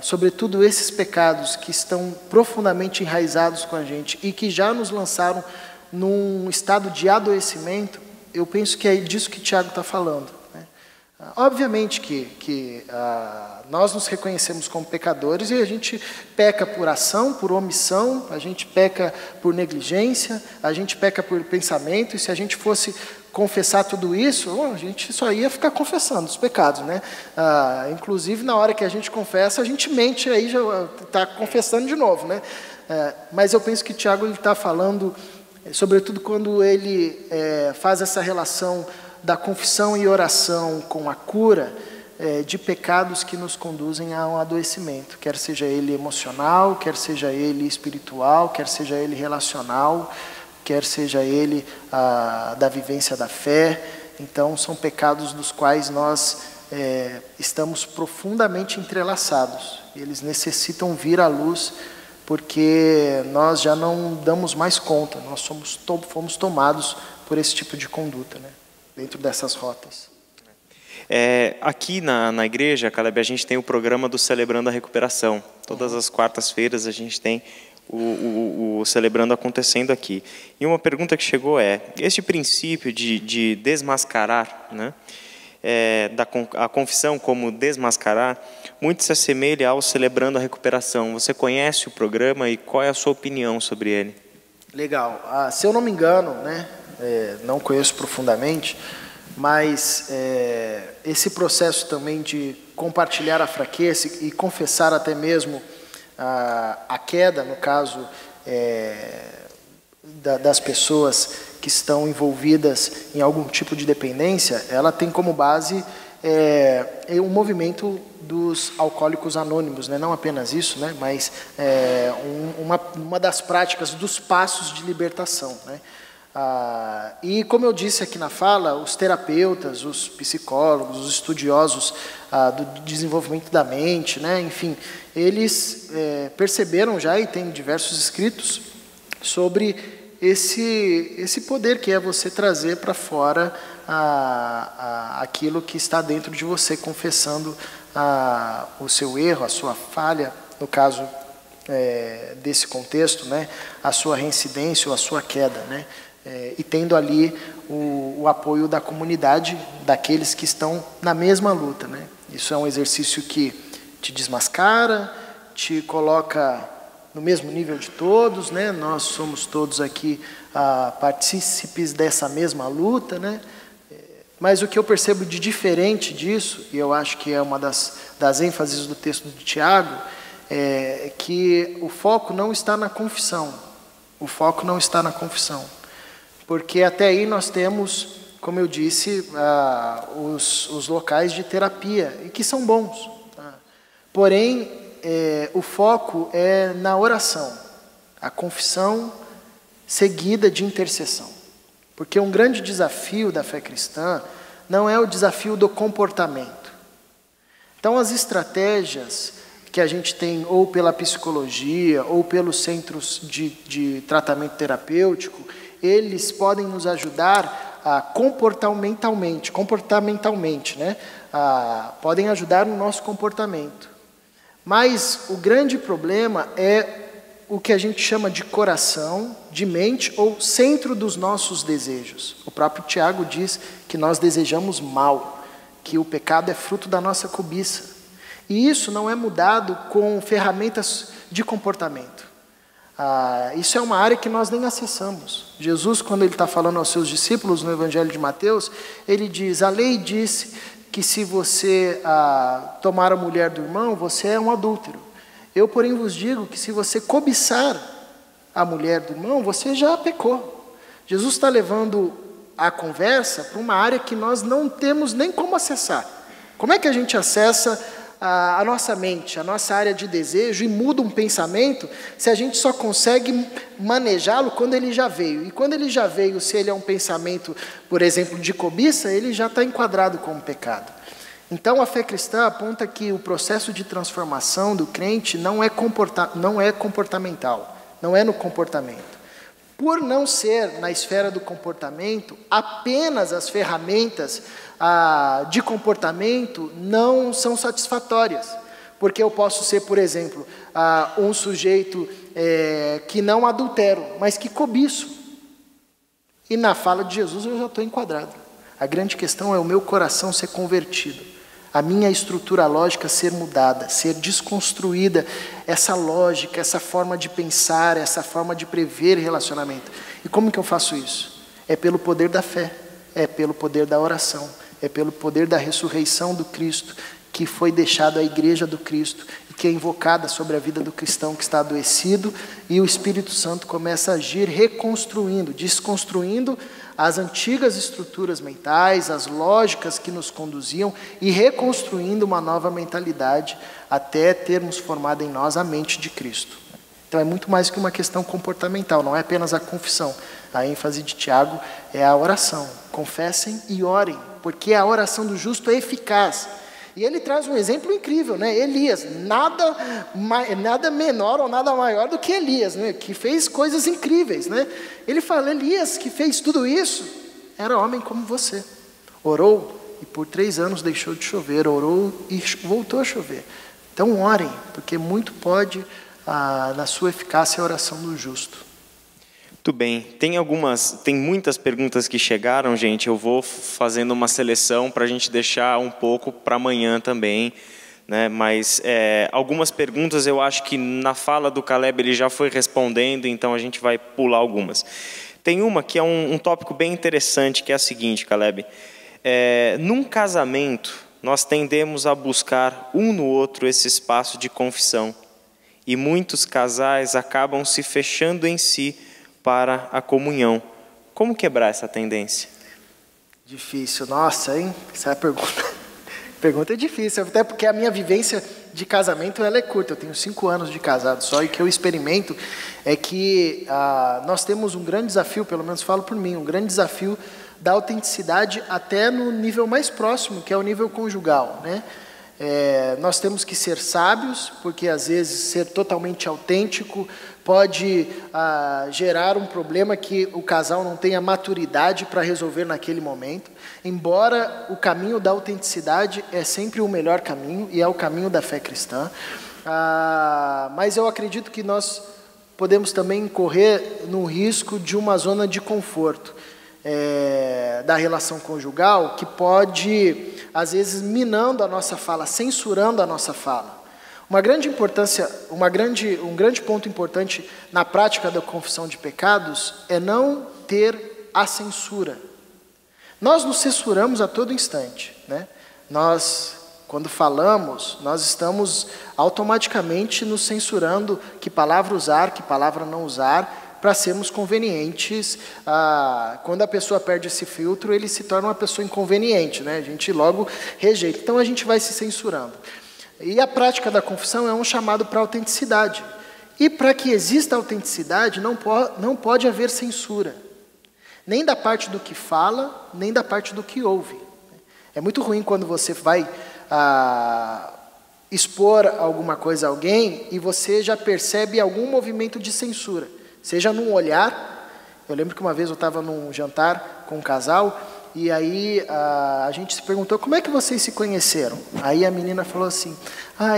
Sobretudo esses pecados que estão profundamente enraizados com a gente e que já nos lançaram num estado de adoecimento, eu penso que é disso que Tiago está falando. Né? Obviamente que nós nos reconhecemos como pecadores e a gente peca por ação, por omissão, a gente peca por negligência, a gente peca por pensamento, e se a gente fosse confessar tudo isso, a gente só ia ficar confessando os pecados, né? Inclusive, na hora que a gente confessa, a gente mente, aí já está confessando de novo, né? Mas eu penso que Tiago está falando, sobretudo quando ele faz essa relação da confissão e oração com a cura, de pecados que nos conduzem a um adoecimento, quer seja ele emocional, quer seja ele espiritual, quer seja ele relacional, quer seja ele da vivência da fé. Então, são pecados dos quais nós estamos profundamente entrelaçados. Eles necessitam vir à luz, porque nós já não damos mais conta, nós fomos tomados por esse tipo de conduta, né? Dentro dessas rotas. Aqui na igreja, Caleb, a gente tem o programa do Celebrando a Recuperação. Todas as quartas-feiras a gente tem o Celebrando acontecendo aqui. E uma pergunta que chegou este princípio de desmascarar, né, a confissão como desmascarar, muito se assemelha ao Celebrando a Recuperação. Você conhece o programa e qual é a sua opinião sobre ele? Legal. Se eu não me engano, né, não conheço profundamente, mas esse processo também de compartilhar a fraqueza e confessar até mesmo a queda, no caso das pessoas que estão envolvidas em algum tipo de dependência, ela tem como base o movimento dos alcoólicos anônimos, né? Não apenas isso, né? Mas uma das práticas dos passos de libertação, né? E como eu disse aqui na fala, os terapeutas, os psicólogos, os estudiosos do desenvolvimento da mente, né? Enfim, eles perceberam já, e tem diversos escritos sobre esse poder que é você trazer para fora aquilo que está dentro de você, confessando o seu erro, a sua falha, no caso desse contexto, né? A sua reincidência ou a sua queda, né? E tendo ali o apoio da comunidade, daqueles que estão na mesma luta, né? Isso é um exercício que te desmascara, te coloca no mesmo nível de todos, né? Nós somos todos aqui partícipes dessa mesma luta, né? Mas o que eu percebo de diferente disso, e eu acho que é uma das ênfases do texto de Tiago, é que o foco não está na confissão. O foco não está na confissão. Porque até aí nós temos, como eu disse, os locais de terapia, e que são bons. Tá? Porém, o foco é na oração, a confissão seguida de intercessão. Porque um grande desafio da fé cristã não é o desafio do comportamento. Então, as estratégias que a gente tem, ou pela psicologia, ou pelos centros de tratamento terapêutico, eles podem nos ajudar comportamentalmente, né? Podem ajudar no nosso comportamento. Mas o grande problema é o que a gente chama de coração, de mente ou centro dos nossos desejos. O próprio Tiago diz que nós desejamos mal, que o pecado é fruto da nossa cobiça. E isso não é mudado com ferramentas de comportamento. Isso é uma área que nós nem acessamos. Jesus, quando ele está falando aos seus discípulos no Evangelho de Mateus, ele diz: a lei disse que se você tomar a mulher do irmão, você é um adúltero. Eu, porém, vos digo que se você cobiçar a mulher do irmão, você já pecou. Jesus está levando a conversa para uma área que nós não temos nem como acessar. Como é que a gente acessa a nossa mente, a nossa área de desejo e muda um pensamento se a gente só consegue manejá-lo quando ele já veio? E quando ele já veio, se ele é um pensamento, por exemplo, de cobiça, ele já está enquadrado como pecado. Então, a fé cristã aponta que o processo de transformação do crente não é comportamental, não é no comportamento. Por não ser na esfera do comportamento, apenas as ferramentas de comportamento não são satisfatórias. Porque eu posso ser, por exemplo, um sujeito que não adultero, mas que cobiço. E na fala de Jesus eu já estou enquadrado. A grande questão é o meu coração ser convertido. A minha estrutura lógica ser mudada, ser desconstruída, essa lógica, essa forma de pensar, essa forma de prever relacionamento. E como que eu faço isso? É pelo poder da fé, é pelo poder da oração, é pelo poder da ressurreição do Cristo, que foi deixado à igreja do Cristo, e que é invocada sobre a vida do cristão que está adoecido, e o Espírito Santo começa a agir reconstruindo, desconstruindo as antigas estruturas mentais, as lógicas que nos conduziam e reconstruindo uma nova mentalidade até termos formado em nós a mente de Cristo. Então é muito mais que uma questão comportamental, não é apenas a confissão. A ênfase de Tiago é a oração. Confessem e orem, porque a oração do justo é eficaz. E ele traz um exemplo incrível, né? Elias, nada menor ou nada maior do que Elias, né? Que fez coisas incríveis, né? Ele fala: Elias, que fez tudo isso, era homem como você. Orou e por 3 anos deixou de chover, orou e voltou a chover. Então orem, porque muito pode, na sua eficácia, a oração do justo. Muito bem, tem muitas perguntas que chegaram, gente. Eu vou fazendo uma seleção para a gente deixar um pouco para amanhã também, né? Mas algumas perguntas eu acho que na fala do Caleb ele já foi respondendo, então a gente vai pular algumas. Tem uma que é um tópico bem interessante, que é a seguinte, Caleb: num casamento nós tendemos a buscar um no outro esse espaço de confissão, e muitos casais acabam se fechando em si para a comunhão. Como quebrar essa tendência? Difícil, nossa, hein? Essa é a pergunta é difícil, até porque a minha vivência de casamento ela é curta. Eu tenho 5 anos de casado só, e o que eu experimento é que nós temos um grande desafio, pelo menos falo por mim, um grande desafio da autenticidade até no nível mais próximo, que é o nível conjugal, né? Nós temos que ser sábios, porque às vezes ser totalmente autêntico pode gerar um problema que o casal não tenha maturidade para resolver naquele momento. Embora o caminho da autenticidade é sempre o melhor caminho, e é o caminho da fé cristã, mas eu acredito que nós podemos também correr no risco de uma zona de conforto da relação conjugal, que pode, às vezes, minando a nossa fala, censurando a nossa fala. Um grande ponto importante na prática da confissão de pecados é não ter a censura. Nós nos censuramos a todo instante, né? Nós, quando falamos, nós estamos automaticamente nos censurando que palavra usar, que palavra não usar, para sermos convenientes. Quando a pessoa perde esse filtro, ele se torna uma pessoa inconveniente, né? A gente logo rejeita. Então a gente vai se censurando. E a prática da confissão é um chamado para a autenticidade. E para que exista autenticidade, não pode haver censura. Nem da parte do que fala, nem da parte do que ouve. É muito ruim quando você vai expor alguma coisa a alguém e você já percebe algum movimento de censura. Seja num olhar. Eu lembro que uma vez eu estava num jantar com um casal, e aí a gente se perguntou, como é que vocês se conheceram? Aí a menina falou assim,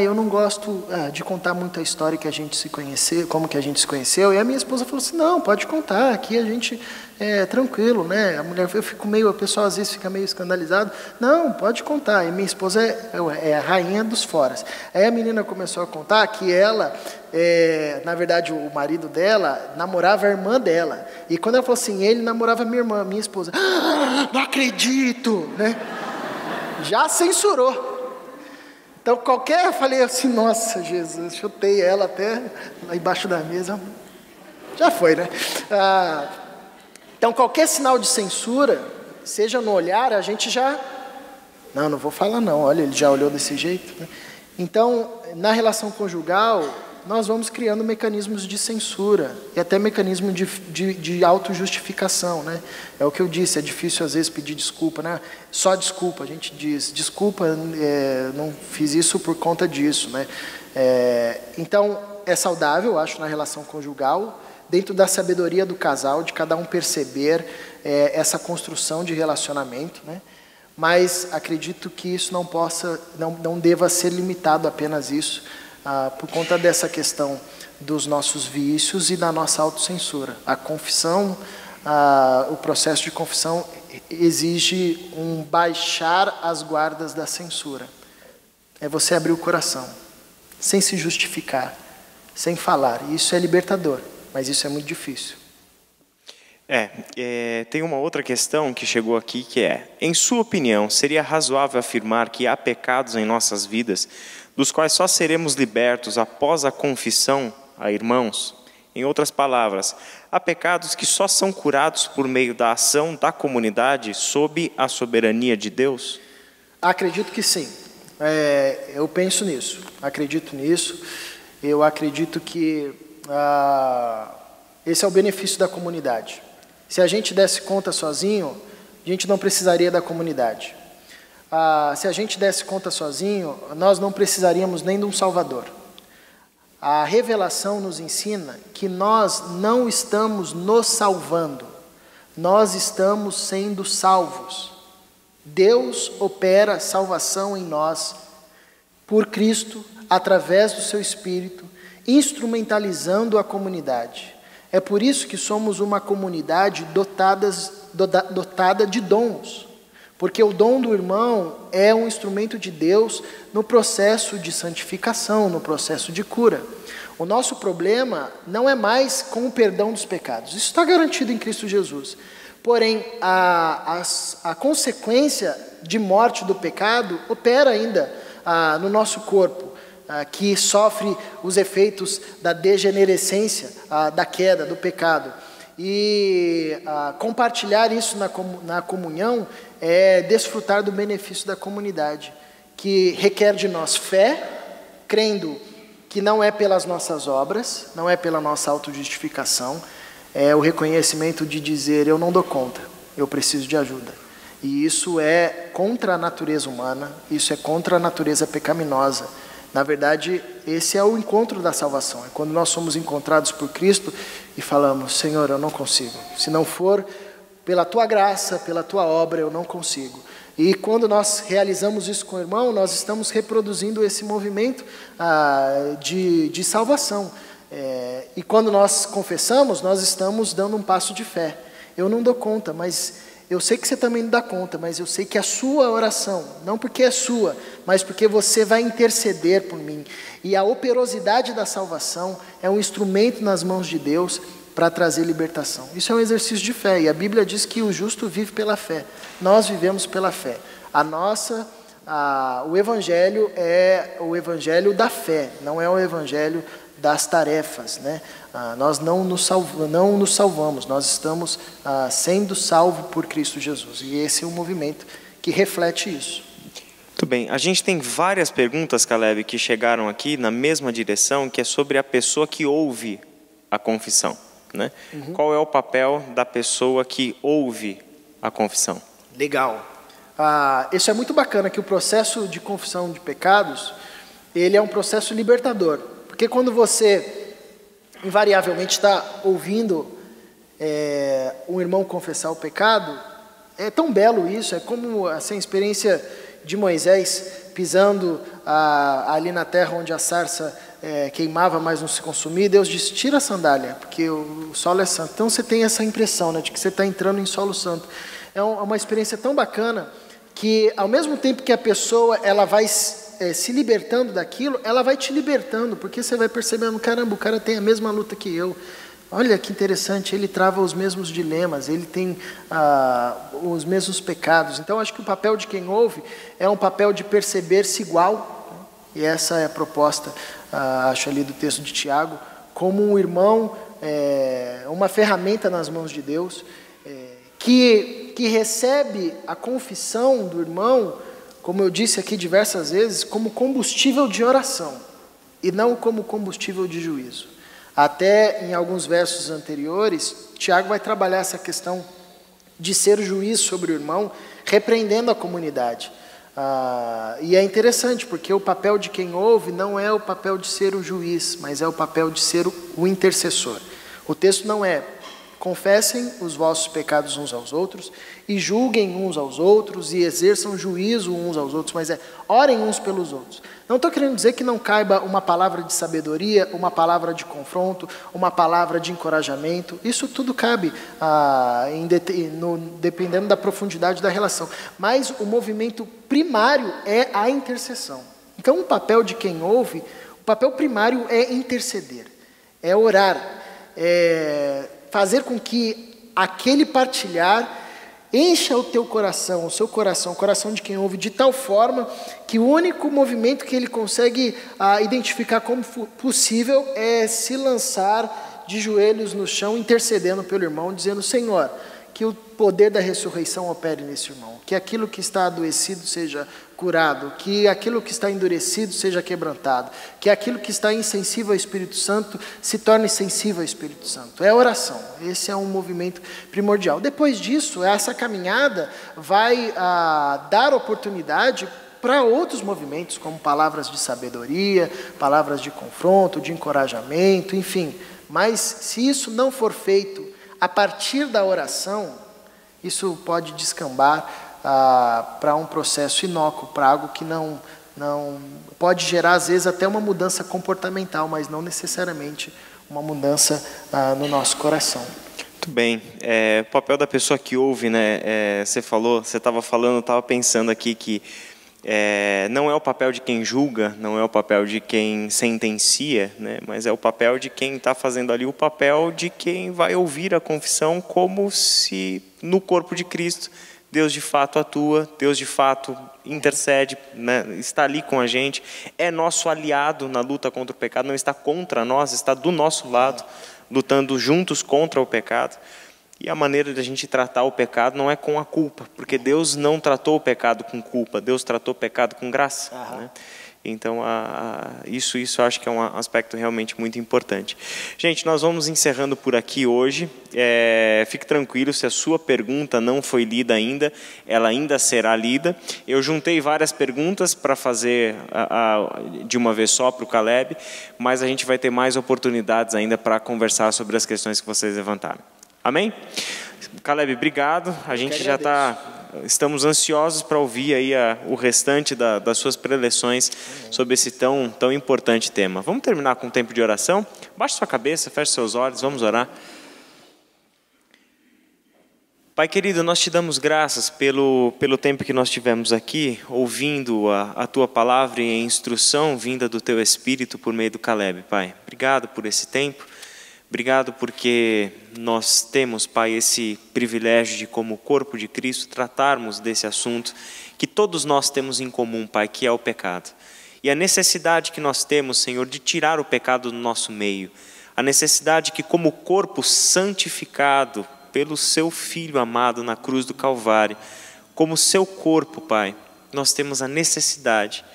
eu não gosto de contar muito a história que a gente se conheceu, como que a gente se conheceu. E a minha esposa falou assim, não, pode contar, aqui a gente é tranquilo, né? O pessoal às vezes fica meio escandalizado. Não, pode contar. E minha esposa é a rainha dos foras. Aí a menina começou a contar que ela, na verdade o marido dela namorava a irmã dela. E quando ela falou assim, ele namorava a minha esposa. Não acredito, né? Já censurou. Então eu falei assim, nossa Jesus, chutei ela até lá embaixo da mesa. Já foi, né? Então qualquer sinal de censura, seja no olhar, a gente já... Não vou falar não, olha, ele já olhou desse jeito, né? Então, na relação conjugal, nós vamos criando mecanismos de censura e até mecanismo de autojustificação, né? É o que eu disse, é difícil às vezes pedir desculpa, né? Só desculpa, a gente diz, desculpa, não fiz isso por conta disso, né? Então, é saudável, eu acho, na relação conjugal, dentro da sabedoria do casal, de cada um perceber essa construção de relacionamento, né? Mas acredito que isso não deva ser limitado a apenas isso, por conta dessa questão dos nossos vícios e da nossa autocensura. A confissão, o processo de confissão exige um baixar as guardas da censura. É você abrir o coração, sem se justificar, sem falar. Isso é libertador, mas isso é muito difícil. Tem uma outra questão que chegou aqui, que em sua opinião, seria razoável afirmar que há pecados em nossas vidas dos quais só seremos libertos após a confissão a irmãos? Em outras palavras, há pecados que só são curados por meio da ação da comunidade sob a soberania de Deus? Acredito que sim. Eu penso nisso, acredito nisso. Eu acredito que esse é o benefício da comunidade. Se a gente desse conta sozinho, a gente não precisaria da comunidade. Se a gente desse conta sozinho, nós não precisaríamos nem de um Salvador. A revelação nos ensina que nós não estamos nos salvando, nós estamos sendo salvos. Deus opera salvação em nós, por Cristo, através do seu Espírito, instrumentalizando a comunidade. É por isso que somos uma comunidade dotada de dons. Porque o dom do irmão é um instrumento de Deus no processo de santificação, no processo de cura. O nosso problema não é mais com o perdão dos pecados. Isso está garantido em Cristo Jesus. Porém, a consequência de morte do pecado opera ainda no nosso corpo, que sofre os efeitos da degenerescência, da queda, do pecado. E compartilhar isso na comunhão é desfrutar do benefício da comunidade, que requer de nós fé, crendo que não é pelas nossas obras, não é pela nossa autojustificação, é o reconhecimento de dizer: eu não dou conta, eu preciso de ajuda. E isso é contra a natureza humana, isso é contra a natureza pecaminosa. Na verdade, esse é o encontro da salvação. É quando nós somos encontrados por Cristo e falamos: Senhor, eu não consigo. Se não for pela Tua graça, pela Tua obra, eu não consigo. E quando nós realizamos isso com o irmão, nós estamos reproduzindo esse movimento de salvação. E quando nós confessamos, nós estamos dando um passo de fé. Eu não dou conta, mas eu sei que você também não dá conta, mas eu sei que a sua oração, não porque é sua, mas porque você vai interceder por mim. E a operosidade da salvação é um instrumento nas mãos de Deus para trazer libertação. Isso é um exercício de fé, e a Bíblia diz que o justo vive pela fé. Nós vivemos pela fé. O Evangelho é o Evangelho da fé, não é o Evangelho das tarefas, né? Nós não nos salvamos, nós estamos sendo salvos por Cristo Jesus. E esse é um movimento que reflete isso. Muito bem. A gente tem várias perguntas, Caleb, que chegaram aqui na mesma direção, que é sobre a pessoa que ouve a confissão, né? Uhum. Qual é o papel da pessoa que ouve a confissão? Legal. Isso é muito bacana, que o processo de confissão de pecados, ele é um processo libertador. Porque quando você invariavelmente está ouvindo um irmão confessar o pecado, é tão belo isso, é como assim, a experiência de Moisés pisando ali na terra onde a sarça queimava, mas não se consumia. Deus disse: tira a sandália, porque o solo é santo. Então você tem essa impressão, né, de que você está entrando em solo santo. É uma experiência tão bacana que, ao mesmo tempo que a pessoa ela vai se libertando daquilo, ela vai te libertando, porque você vai percebendo: caramba, o cara tem a mesma luta que eu. Olha que interessante, ele trava os mesmos dilemas, ele tem os mesmos pecados. Então, acho que o papel de quem ouve é um papel de perceber-se igual, e essa é a proposta, acho ali do texto de Tiago, como um irmão, uma ferramenta nas mãos de Deus, que recebe a confissão do irmão, como eu disse aqui diversas vezes, como combustível de oração, e não como combustível de juízo. Até em alguns versos anteriores, Tiago vai trabalhar essa questão de ser o juiz sobre o irmão, repreendendo a comunidade. E é interessante, porque o papel de quem ouve não é o papel de ser o juiz, mas é o papel de ser o intercessor. O texto não é: confessem os vossos pecados uns aos outros, e julguem uns aos outros, e exerçam juízo uns aos outros, mas orem uns pelos outros. Não estou querendo dizer que não caiba uma palavra de sabedoria, uma palavra de confronto, uma palavra de encorajamento. Isso tudo cabe, dependendo da profundidade da relação. Mas o movimento primário é a intercessão. Então, o papel de quem ouve, o papel primário é interceder, é orar, é fazer com que aquele partilhar encha o teu coração, o seu coração, o coração de quem ouve, de tal forma que o único movimento que ele consegue identificar como possível é se lançar de joelhos no chão, intercedendo pelo irmão, dizendo: Senhor, que o poder da ressurreição opere nesse irmão, que aquilo que está adoecido seja curado, que aquilo que está endurecido seja quebrantado, que aquilo que está insensível ao Espírito Santo se torne sensível ao Espírito Santo. É a oração, esse é um movimento primordial. Depois disso, essa caminhada vai dar oportunidade para outros movimentos, como palavras de sabedoria, palavras de confronto, de encorajamento, enfim. Mas se isso não for feito a partir da oração, isso pode descambar para um processo inócuo, para algo que não pode gerar, às vezes, até uma mudança comportamental, mas não necessariamente uma mudança no nosso coração. Muito bem. O papel da pessoa que ouve, né? Você estava falando, eu estava pensando aqui que não é o papel de quem julga, não é o papel de quem sentencia, né? Mas é o papel de quem está fazendo ali o papel de quem vai ouvir a confissão, como se no corpo de Cristo Deus de fato atua, Deus de fato intercede, né? Está ali com a gente, é nosso aliado na luta contra o pecado, não está contra nós, está do nosso lado, lutando juntos contra o pecado. E a maneira de a gente tratar o pecado não é com a culpa, porque Deus não tratou o pecado com culpa, Deus tratou o pecado com graça. Né? Então, isso eu acho que é um aspecto realmente muito importante. Gente, nós vamos encerrando por aqui hoje. Fique tranquilo, se a sua pergunta não foi lida ainda, ela ainda será lida. Eu juntei várias perguntas para fazer de uma vez só para o Caleb, mas a gente vai ter mais oportunidades ainda para conversar sobre as questões que vocês levantaram. Amém? Caleb, obrigado. A gente já estamos ansiosos para ouvir aí o restante das suas preleções sobre esse tão importante tema. Vamos terminar com um tempo de oração? Baixe sua cabeça, feche seus olhos, vamos orar. Pai querido, nós te damos graças pelo tempo que nós tivemos aqui, ouvindo a Tua palavra e a instrução vinda do Teu Espírito por meio do Caleb, Pai. Obrigado por esse tempo. Obrigado porque nós temos, Pai, esse privilégio de, como corpo de Cristo, tratarmos desse assunto que todos nós temos em comum, Pai, que é o pecado. E a necessidade que nós temos, Senhor, de tirar o pecado do nosso meio. A necessidade que, como corpo santificado pelo Seu Filho amado na cruz do Calvário, como Seu corpo, Pai, nós temos a necessidade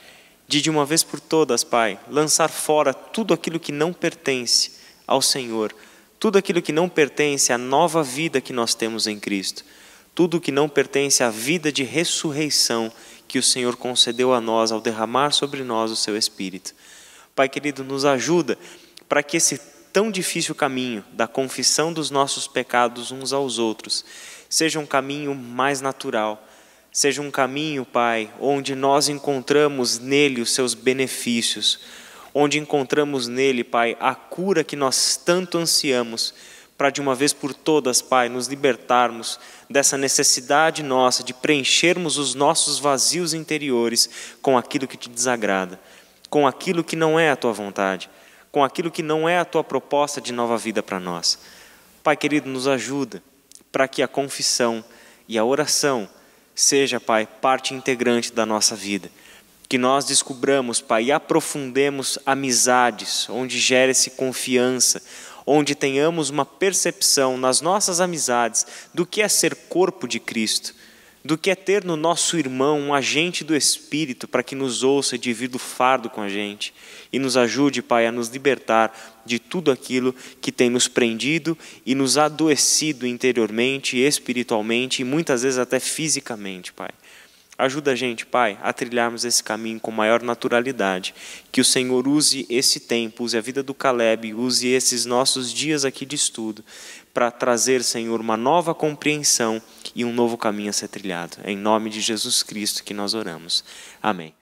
de uma vez por todas, Pai, lançar fora tudo aquilo que não pertence ao Senhor, tudo aquilo que não pertence à nova vida que nós temos em Cristo, tudo que não pertence à vida de ressurreição que o Senhor concedeu a nós ao derramar sobre nós o Seu Espírito. Pai querido, nos ajuda para que esse tão difícil caminho da confissão dos nossos pecados uns aos outros seja um caminho mais natural, seja um caminho, Pai, onde nós encontramos nele os Seus benefícios, onde encontramos nele, Pai, a cura que nós tanto ansiamos, para de uma vez por todas, Pai, nos libertarmos dessa necessidade nossa de preenchermos os nossos vazios interiores com aquilo que Te desagrada, com aquilo que não é a Tua vontade, com aquilo que não é a Tua proposta de nova vida para nós. Pai querido, nos ajuda para que a confissão e a oração seja, Pai, parte integrante da nossa vida. Que nós descubramos, Pai, e aprofundemos amizades, onde gere-se confiança, onde tenhamos uma percepção nas nossas amizades do que é ser corpo de Cristo, do que é ter no nosso irmão um agente do Espírito para que nos ouça e divida o fardo com a gente e nos ajude, Pai, a nos libertar de tudo aquilo que tem nos prendido e nos adoecido interiormente, espiritualmente e muitas vezes até fisicamente, Pai. Ajuda a gente, Pai, a trilharmos esse caminho com maior naturalidade. Que o Senhor use esse tempo, use a vida do Caleb, use esses nossos dias aqui de estudo para trazer, Senhor, uma nova compreensão e um novo caminho a ser trilhado. É em nome de Jesus Cristo que nós oramos. Amém.